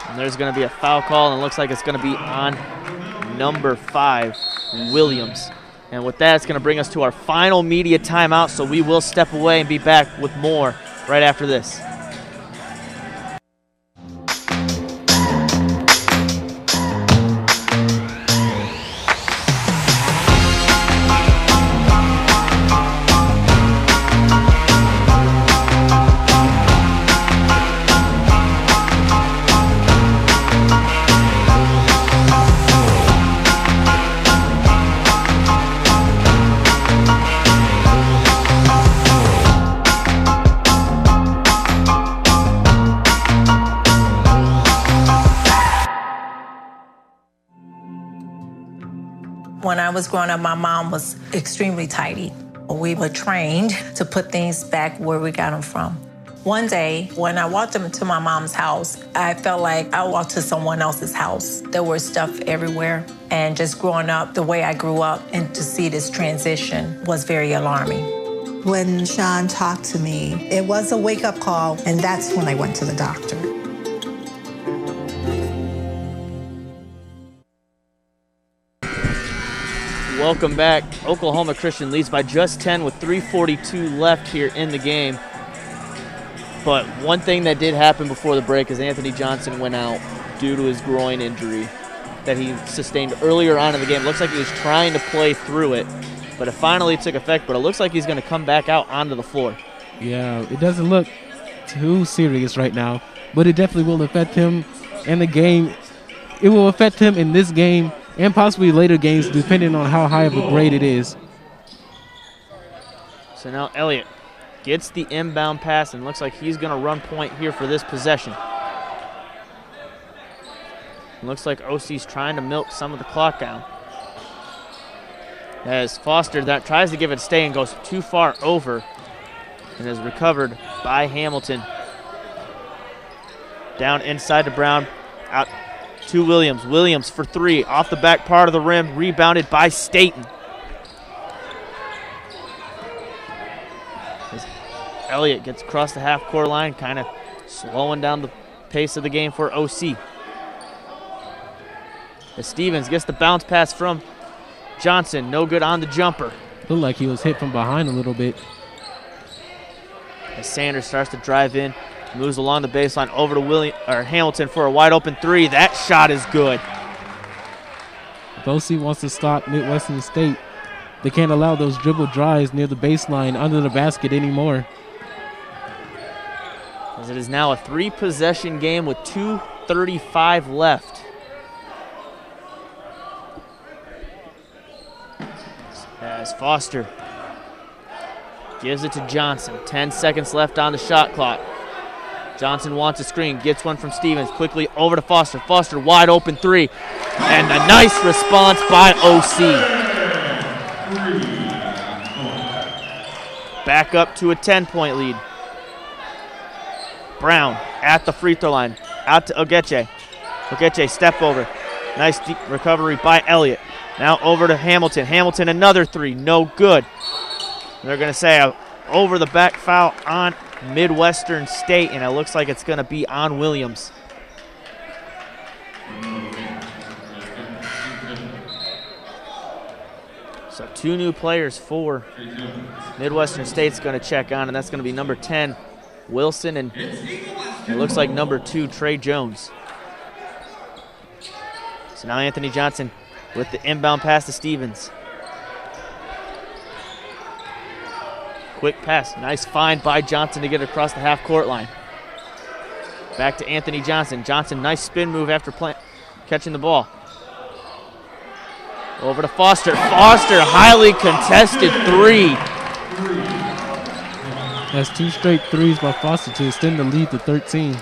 And there's going to be a foul call, and it looks like it's going to be on number 5, Williams. And with that, it's going to bring us to our final media timeout, so we will step away and be back with more right after this. When I was growing up, my mom was extremely tidy. We were trained to put things back where we got them from. One day, when I walked into my mom's house, I felt like I walked to someone else's house. There was stuff everywhere. And just growing up the way I grew up and to see this transition was very alarming. When Sean talked to me, it was a wake-up call, and that's when I went to the doctor. Welcome back. Oklahoma Christian leads by just 10 with 3:42 left here in the game. But one thing that did happen before the break is Anthony Johnson went out due to his groin injury that he sustained earlier on in the game. Looks like he was trying to play through it, but it finally took effect. But it looks like he's going to come back out onto the floor. Yeah, it doesn't look too serious right now, but it definitely will affect him in the game. It will affect him in this game and possibly later games, depending on how high of a grade it is. So now Elliott gets the inbound pass and looks like he's going to run point here for this possession. Looks like OC's trying to milk some of the clock down. As Foster that tries to give it a stay and goes too far over and is recovered by Hamilton. Down inside to Brown, out to Williams. Williams for three, off the back part of the rim, rebounded by Staten. As Elliott gets across the half-court line, kind of slowing down the pace of the game for OC. As Stevens gets the bounce pass from Johnson, no good on the jumper. Looked like he was hit from behind a little bit. As Sanders starts to drive in, moves along the baseline over to Hamilton for a wide open three. That shot is good. If OC wants to stop Midwestern State, they can't allow those dribble drives near the baseline under the basket anymore. As it is now a 3-possession game with 2:35 left. As Foster gives it to Johnson. 10 seconds left on the shot clock. Johnson wants a screen, gets one from Stevens, quickly over to Foster. Foster wide open three, and a nice response by OC. Back up to a 10-point lead. Brown at the free throw line, out to Ogeche. Ogeche step over, nice deep recovery by Elliott. Now over to Hamilton. Hamilton another three, no good. They're going to say a over the back foul on Midwestern State, and it looks like it's going to be on Williams. So 2 new players for Midwestern State's going to check on, and that's going to be number 10, Wilson, and it looks like number 2, Trey Jones. So now Anthony Johnson with the inbound pass to Stevens. Quick pass, nice find by Johnson to get across the half-court line. Back to Anthony Johnson. Johnson, nice spin move after catching the ball. Over to Foster. Foster, highly contested three. That's 2 straight threes by Foster to extend the lead to 13.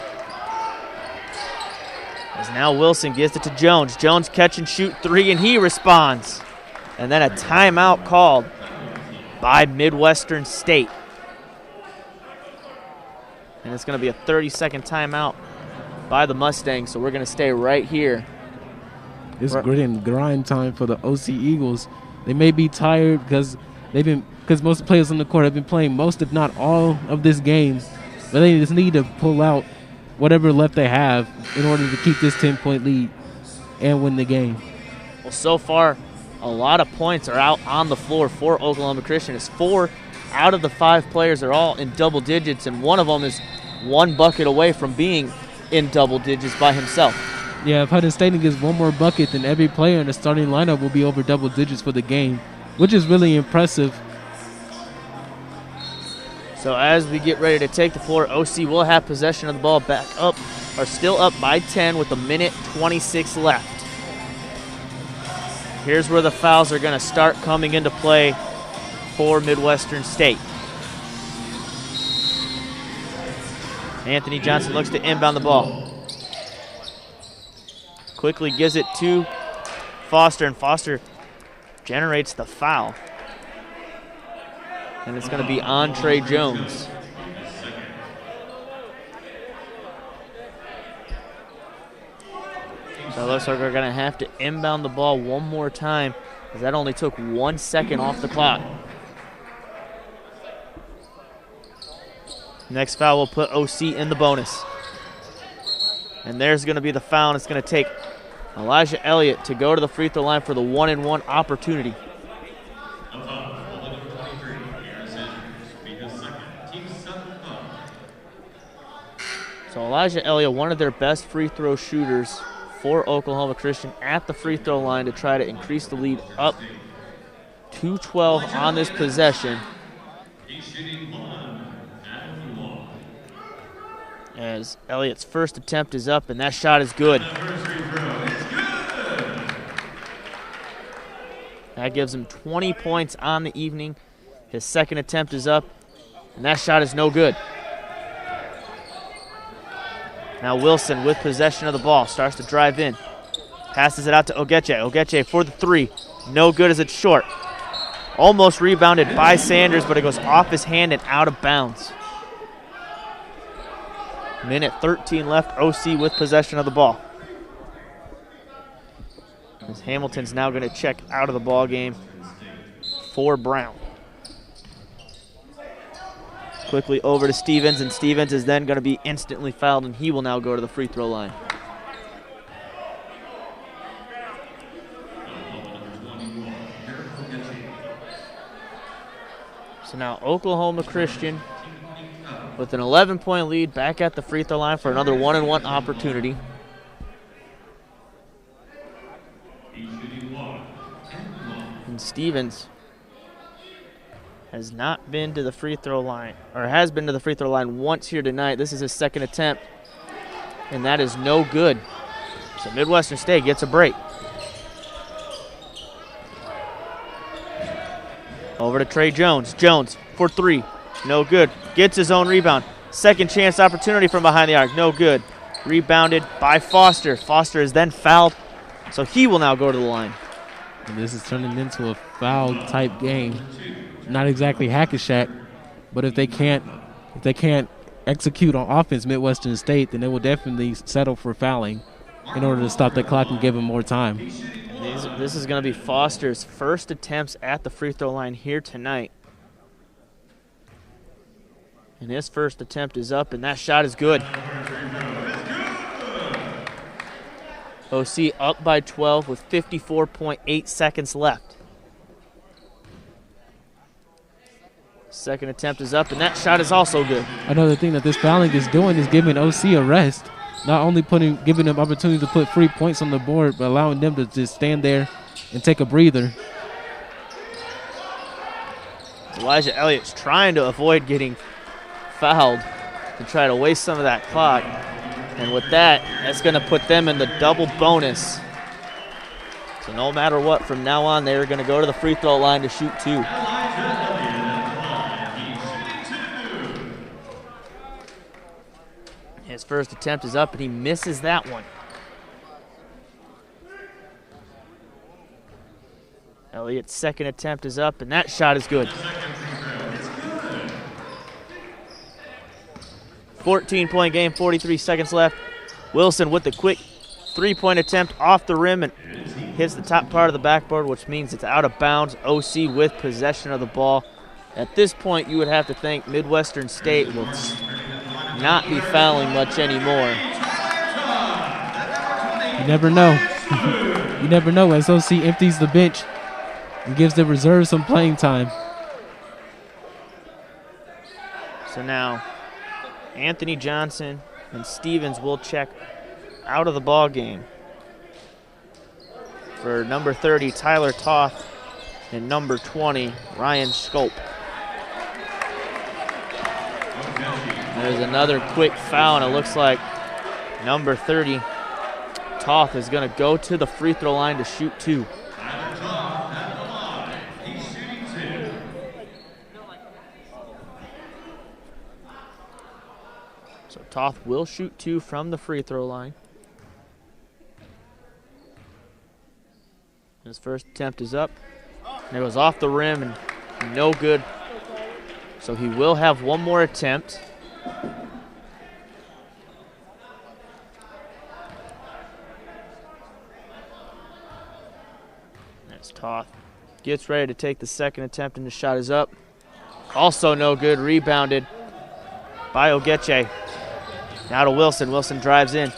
As now Wilson gives it to Jones. Jones catch and shoot three, and he responds. And then a timeout called by Midwestern State. And it's going to be a 30-second timeout by the Mustangs, so we're going to stay right here. It's grit and grind time for the OC Eagles. They may be tired because most players on the court have been playing most, if not all, of this game, but they just need to pull out whatever left they have in order to keep this 10-point lead and win the game. Well, so far, a lot of points are out on the floor for Oklahoma Christian. It's 4 out of the 5 players are all in double digits, and one of them is 1 bucket away from being in double digits by himself. Yeah, if Hudson Stadium gets 1 more bucket, then every player in the starting lineup will be over double digits for the game, which is really impressive. So as we get ready to take the floor, OC will have possession of the ball back up, or still up by 10 with 1:26 left. Here's where the fouls are going to start coming into play for Midwestern State. Anthony Johnson looks to inbound the ball. Quickly gives it to Foster, and Foster generates the foul. And it's going to be on Trey Jones. So it looks like we're going to have to inbound the ball one more time, because that only took 1 second off the clock. Next foul will put OC in the bonus. And there's going to be the foul, and it's going to take Elijah Elliott to go to the free throw line for the 1-and-1 opportunity. So Elijah Elliott, one of their best free throw shooters for Oklahoma Christian, at the free throw line to try to increase the lead up to 12 on this possession. As Elliott's first attempt is up, and that shot is good. That gives him 20 points on the evening. His second attempt is up, and that shot is no good. Now Wilson with possession of the ball, starts to drive in. Passes it out to Ogeche. Ogeche for the 3. No good as it's short. Almost rebounded by Sanders, but it goes off his hand and out of bounds. Minute 13 left, OC with possession of the ball. As Hamilton's now going to check out of the ball game for Brown. Quickly over to Stevens, and Stevens is then going to be instantly fouled, and he will now go to the free throw line. So now Oklahoma Christian with an 11-point lead back at the free throw line for another 1-and-1 opportunity. And Stevens has not been to the free throw line, or has been to the free throw line once here tonight. This is his second attempt, and that is no good. So Midwestern State gets a break. Over to Trey Jones. Jones for 3. No good. Gets his own rebound. Second chance opportunity from behind the arc. No good. Rebounded by Foster. Foster is then fouled, so he will now go to the line. And this is turning into a foul-type game. Not exactly hack-a-shack, but if they can't execute on offense, Midwestern State, then they will definitely settle for fouling in order to stop the clock and give them more time. This is going to be Foster's first attempts at the free throw line here tonight. And his first attempt is up, and that shot is good. OC up by 12 with 54.8 seconds left. Second attempt is up, and that shot is also good. Another thing that this fouling is doing is giving OC a rest. Not only giving them opportunity to put free points on the board, but allowing them to just stand there and take a breather. Elijah Elliott's trying to avoid getting fouled to try to waste some of that clock. And with that, that's going to put them in the double bonus. So no matter what, from now on, they're going to go to the free throw line to shoot 2. His first attempt is up, and he misses that one. Elliott's second attempt is up, and that shot is good. 14-point game, 43 seconds left. Wilson with the quick three-point attempt off the rim and hits the top part of the backboard, which means it's out of bounds. OC with possession of the ball. At this point, you would have to think Midwestern State will not be fouling much anymore. You never know. You never know as OC empties the bench and gives the reserves some playing time. So now Anthony Johnson and Stevens will check out of the ball game. For number 30, Tyler Toth, and number 20, Ryan Scope. There's another quick foul, and it looks like number 30, Toth, is going to go to the free throw line to shoot two. So Toth will shoot two from the free throw line. His first attempt is up, and it was off the rim and no good. So he will have one more attempt. As Toth gets ready to take the second attempt, and the shot is up. Also no good, rebounded by Ogeche. Now to Wilson. Wilson drives in,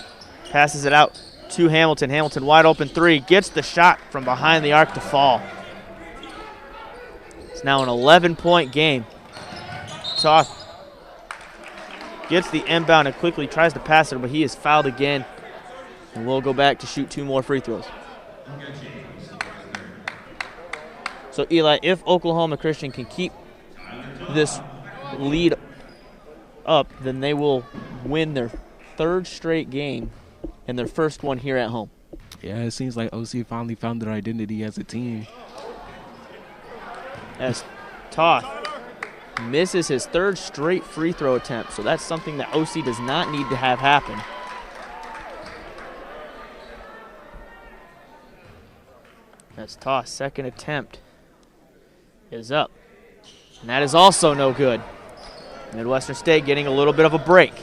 passes it out to Hamilton. Hamilton wide open three, gets the shot from behind the arc to fall. It's now an 11-point game. Toth gets the inbound and quickly tries to pass it, but he is fouled again, and we'll go back to shoot two more free throws. So Eli, if Oklahoma Christian can keep this lead up, then they will win their third straight game and their first one here at home. Yeah, it seems like OC finally found their identity as a team. As Toth misses his third straight free throw attempt, so that's something that OC does not need to have happen. As Toth's second attempt is up, and that is also no good. Midwestern State getting a little bit of a break.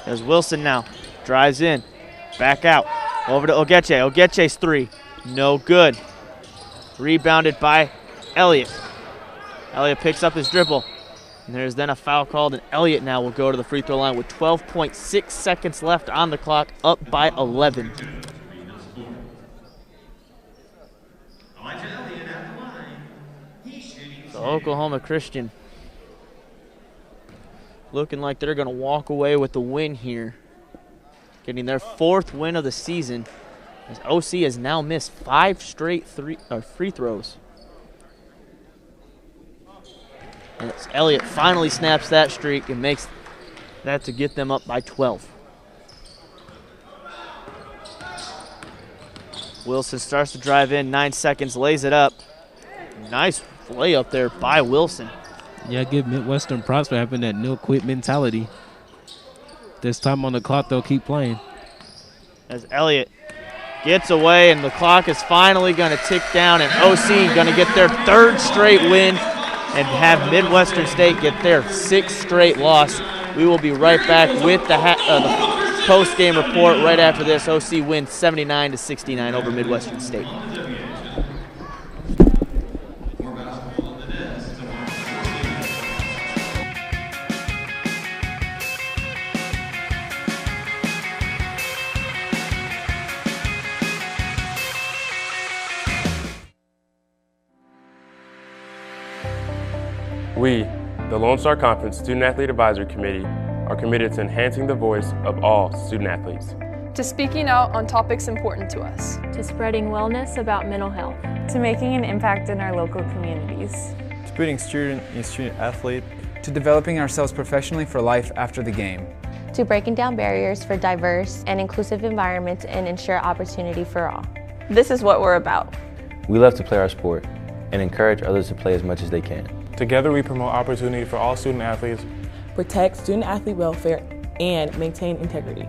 As Wilson now drives in, back out, over to Ogeche. Ogeche's three, no good. Rebounded by Elliott. Elliott picks up his dribble, and there's then a foul called, and Elliott now will go to the free throw line with 12.6 seconds left on the clock, up by 11. So Oklahoma Christian looking like they're going to walk away with the win here, getting their fourth win of the season, as OC has now missed 5 straight free throws. And it's Elliott finally snaps that streak and makes that to get them up by 12. Wilson starts to drive in, 9 seconds, lays it up. Nice layup there by Wilson. Yeah, give Midwestern props for having that no-quit mentality. This time on the clock, they'll keep playing. As Elliott gets away, and the clock is finally going to tick down, and OC going to get their third straight win and have Midwestern State get their 6th straight loss. We will be right back with the post-game report right after this. OC wins 79-69 over Midwestern State. We, the Lone Star Conference Student Athlete Advisory Committee, are committed to enhancing the voice of all student athletes, to speaking out on topics important to us, to spreading wellness about mental health, to making an impact in our local communities, to putting student and student athlete, to developing ourselves professionally for life after the game, to breaking down barriers for diverse and inclusive environments and ensure opportunity for all. This is what we're about. We love to play our sport and encourage others to play as much as they can. Together we promote opportunity for all student athletes, protect student athlete welfare, and maintain integrity.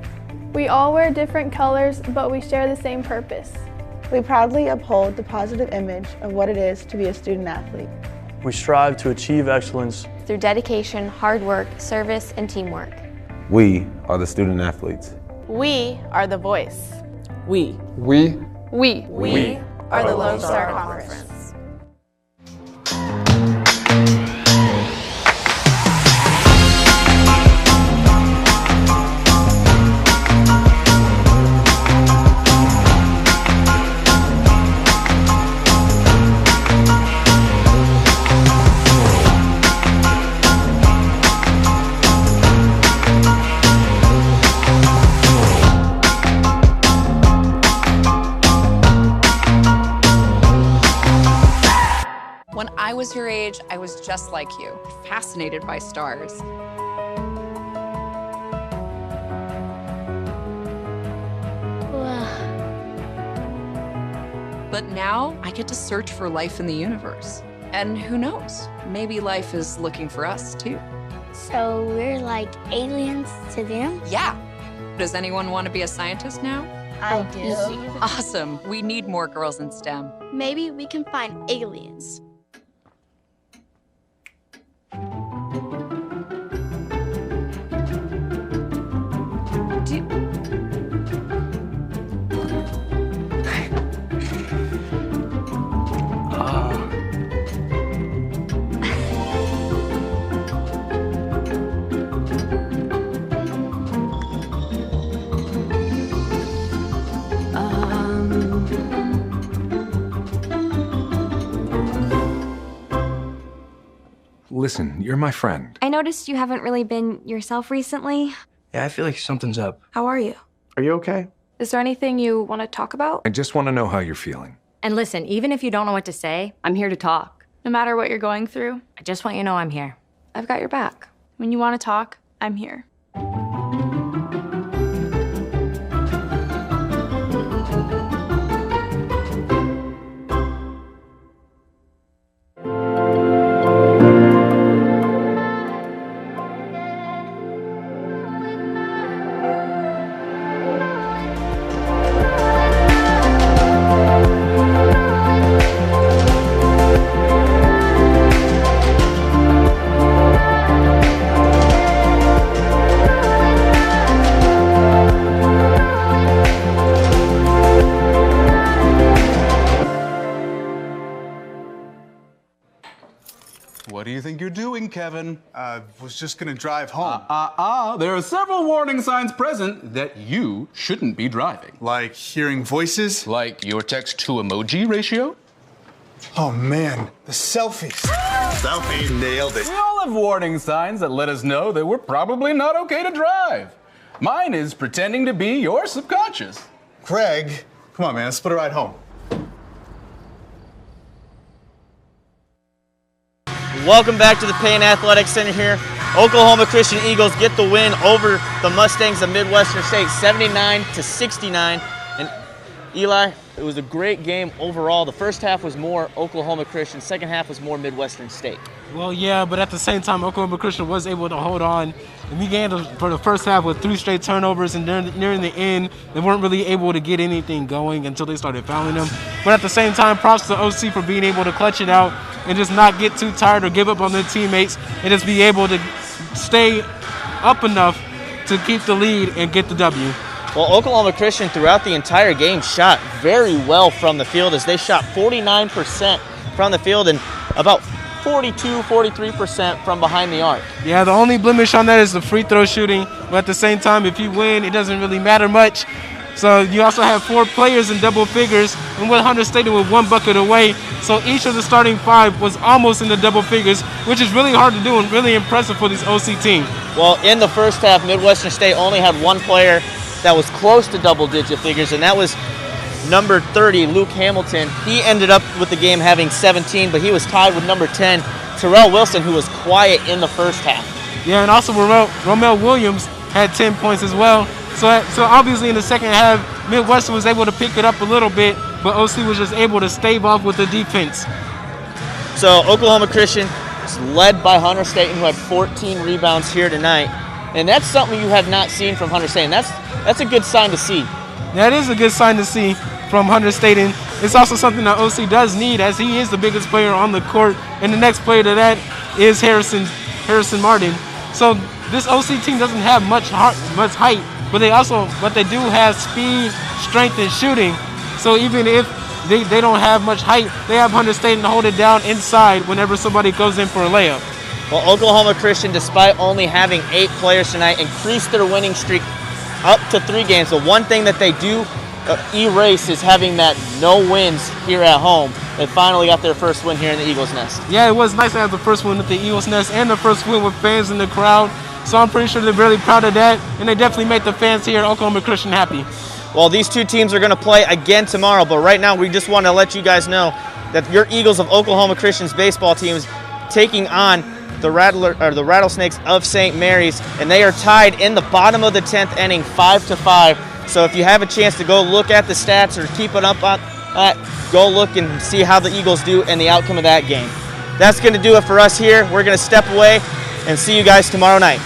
We all wear different colors, but we share the same purpose. We proudly uphold the positive image of what it is to be a student athlete. We strive to achieve excellence through dedication, hard work, service, and teamwork. We are the student athletes. We are the voice. We are the Lone Star Conference. When I was your age, I was just like you, fascinated by stars. But now I get to search for life in the universe. And who knows, maybe life is looking for us too. So we're like aliens to them? Yeah. Does anyone want to be a scientist now? I do. Awesome. We need more girls in STEM. Maybe we can find aliens. Listen, you're my friend. I noticed you haven't really been yourself recently. Yeah, I feel like something's up. How are you? Are you okay? Is there anything you want to talk about? I just want to know how you're feeling. And listen, even if you don't know what to say, I'm here to talk. No matter what you're going through, I just want you to know I'm here. I've got your back. When you want to talk, I'm here. What do you think you're doing, Kevin? Was just gonna drive home. There are several warning signs present that you shouldn't be driving. Like hearing voices? Like your text-to-emoji ratio? Oh man, the selfies. Selfie. Nailed it. We all have warning signs that let us know that we're probably not okay to drive. Mine is pretending to be your subconscious. Craig, come on man, let's split a ride home. Welcome back to the Payne Athletic Center here. Oklahoma Christian Eagles get the win over the Mustangs of Midwestern State, 79-69. And Eli, it was a great game overall. The first half was more Oklahoma Christian, second half was more Midwestern State. Well, yeah, but at the same time, Oklahoma Christian was able to hold on. And we began for the first half with 3 straight turnovers, and nearing the end, they weren't really able to get anything going until they started fouling them. But at the same time, props to OC for being able to clutch it out and just not get too tired or give up on their teammates and just be able to stay up enough to keep the lead and get the W. Well, Oklahoma Christian throughout the entire game shot very well from the field, as they shot 49% from the field and about 43% from behind the arc. Yeah, the only blemish on that is the free throw shooting, but at the same time, if you win, it doesn't really matter much. So you also have 4 players in double figures, and with Hunter State with 1 bucket away, so each of the starting 5 was almost in the double figures, which is really hard to do and really impressive for this OC team. Well, in the first half, Midwestern State only had 1 player that was close to double-digit figures, and that was number 30, Luke Hamilton. He ended up with the game having 17, but he was tied with number 10, Terrell Wilson, who was quiet in the first half. Yeah, and also Romel Williams had 10 points as well. So obviously in the second half, Midwestern was able to pick it up a little bit, but OC was just able to stave off with the defense. So Oklahoma Christian is led by Hunter State, who had 14 rebounds here tonight. And that's something you have not seen from Hunter State, and that's a good sign to see. That is a good sign to see from Hunter State. it's also something that OC does need, as he is the biggest player on the court, and the next player to that is Harrison Martin. So this OC team doesn't have much height, but they do have speed, strength, and shooting. So even if they don't have much height, they have Hunter Staten to hold it down inside whenever somebody goes in for a layup. Well, Oklahoma Christian, despite only having 8 players tonight, increased their winning streak up to 3 games. The one thing that they do erase is having that no wins here at home. They finally got their first win here in the Eagles Nest. Yeah, it was nice to have the first win at the Eagles Nest and the first win with fans in the crowd. So I'm pretty sure they're really proud of that, and they definitely made the fans here at Oklahoma Christian happy. Well, these two teams are going to play again tomorrow, but right now we just want to let you guys know that your Eagles of Oklahoma Christian's baseball team is taking on the Rattlesnakes of St. Mary's, and they are tied in the bottom of the 10th inning, 5-5. So if you have a chance to go look at the stats or keep it up on that, go look and see how the Eagles do and the outcome of that game. That's going to do it for us here. We're going to step away and see you guys tomorrow night.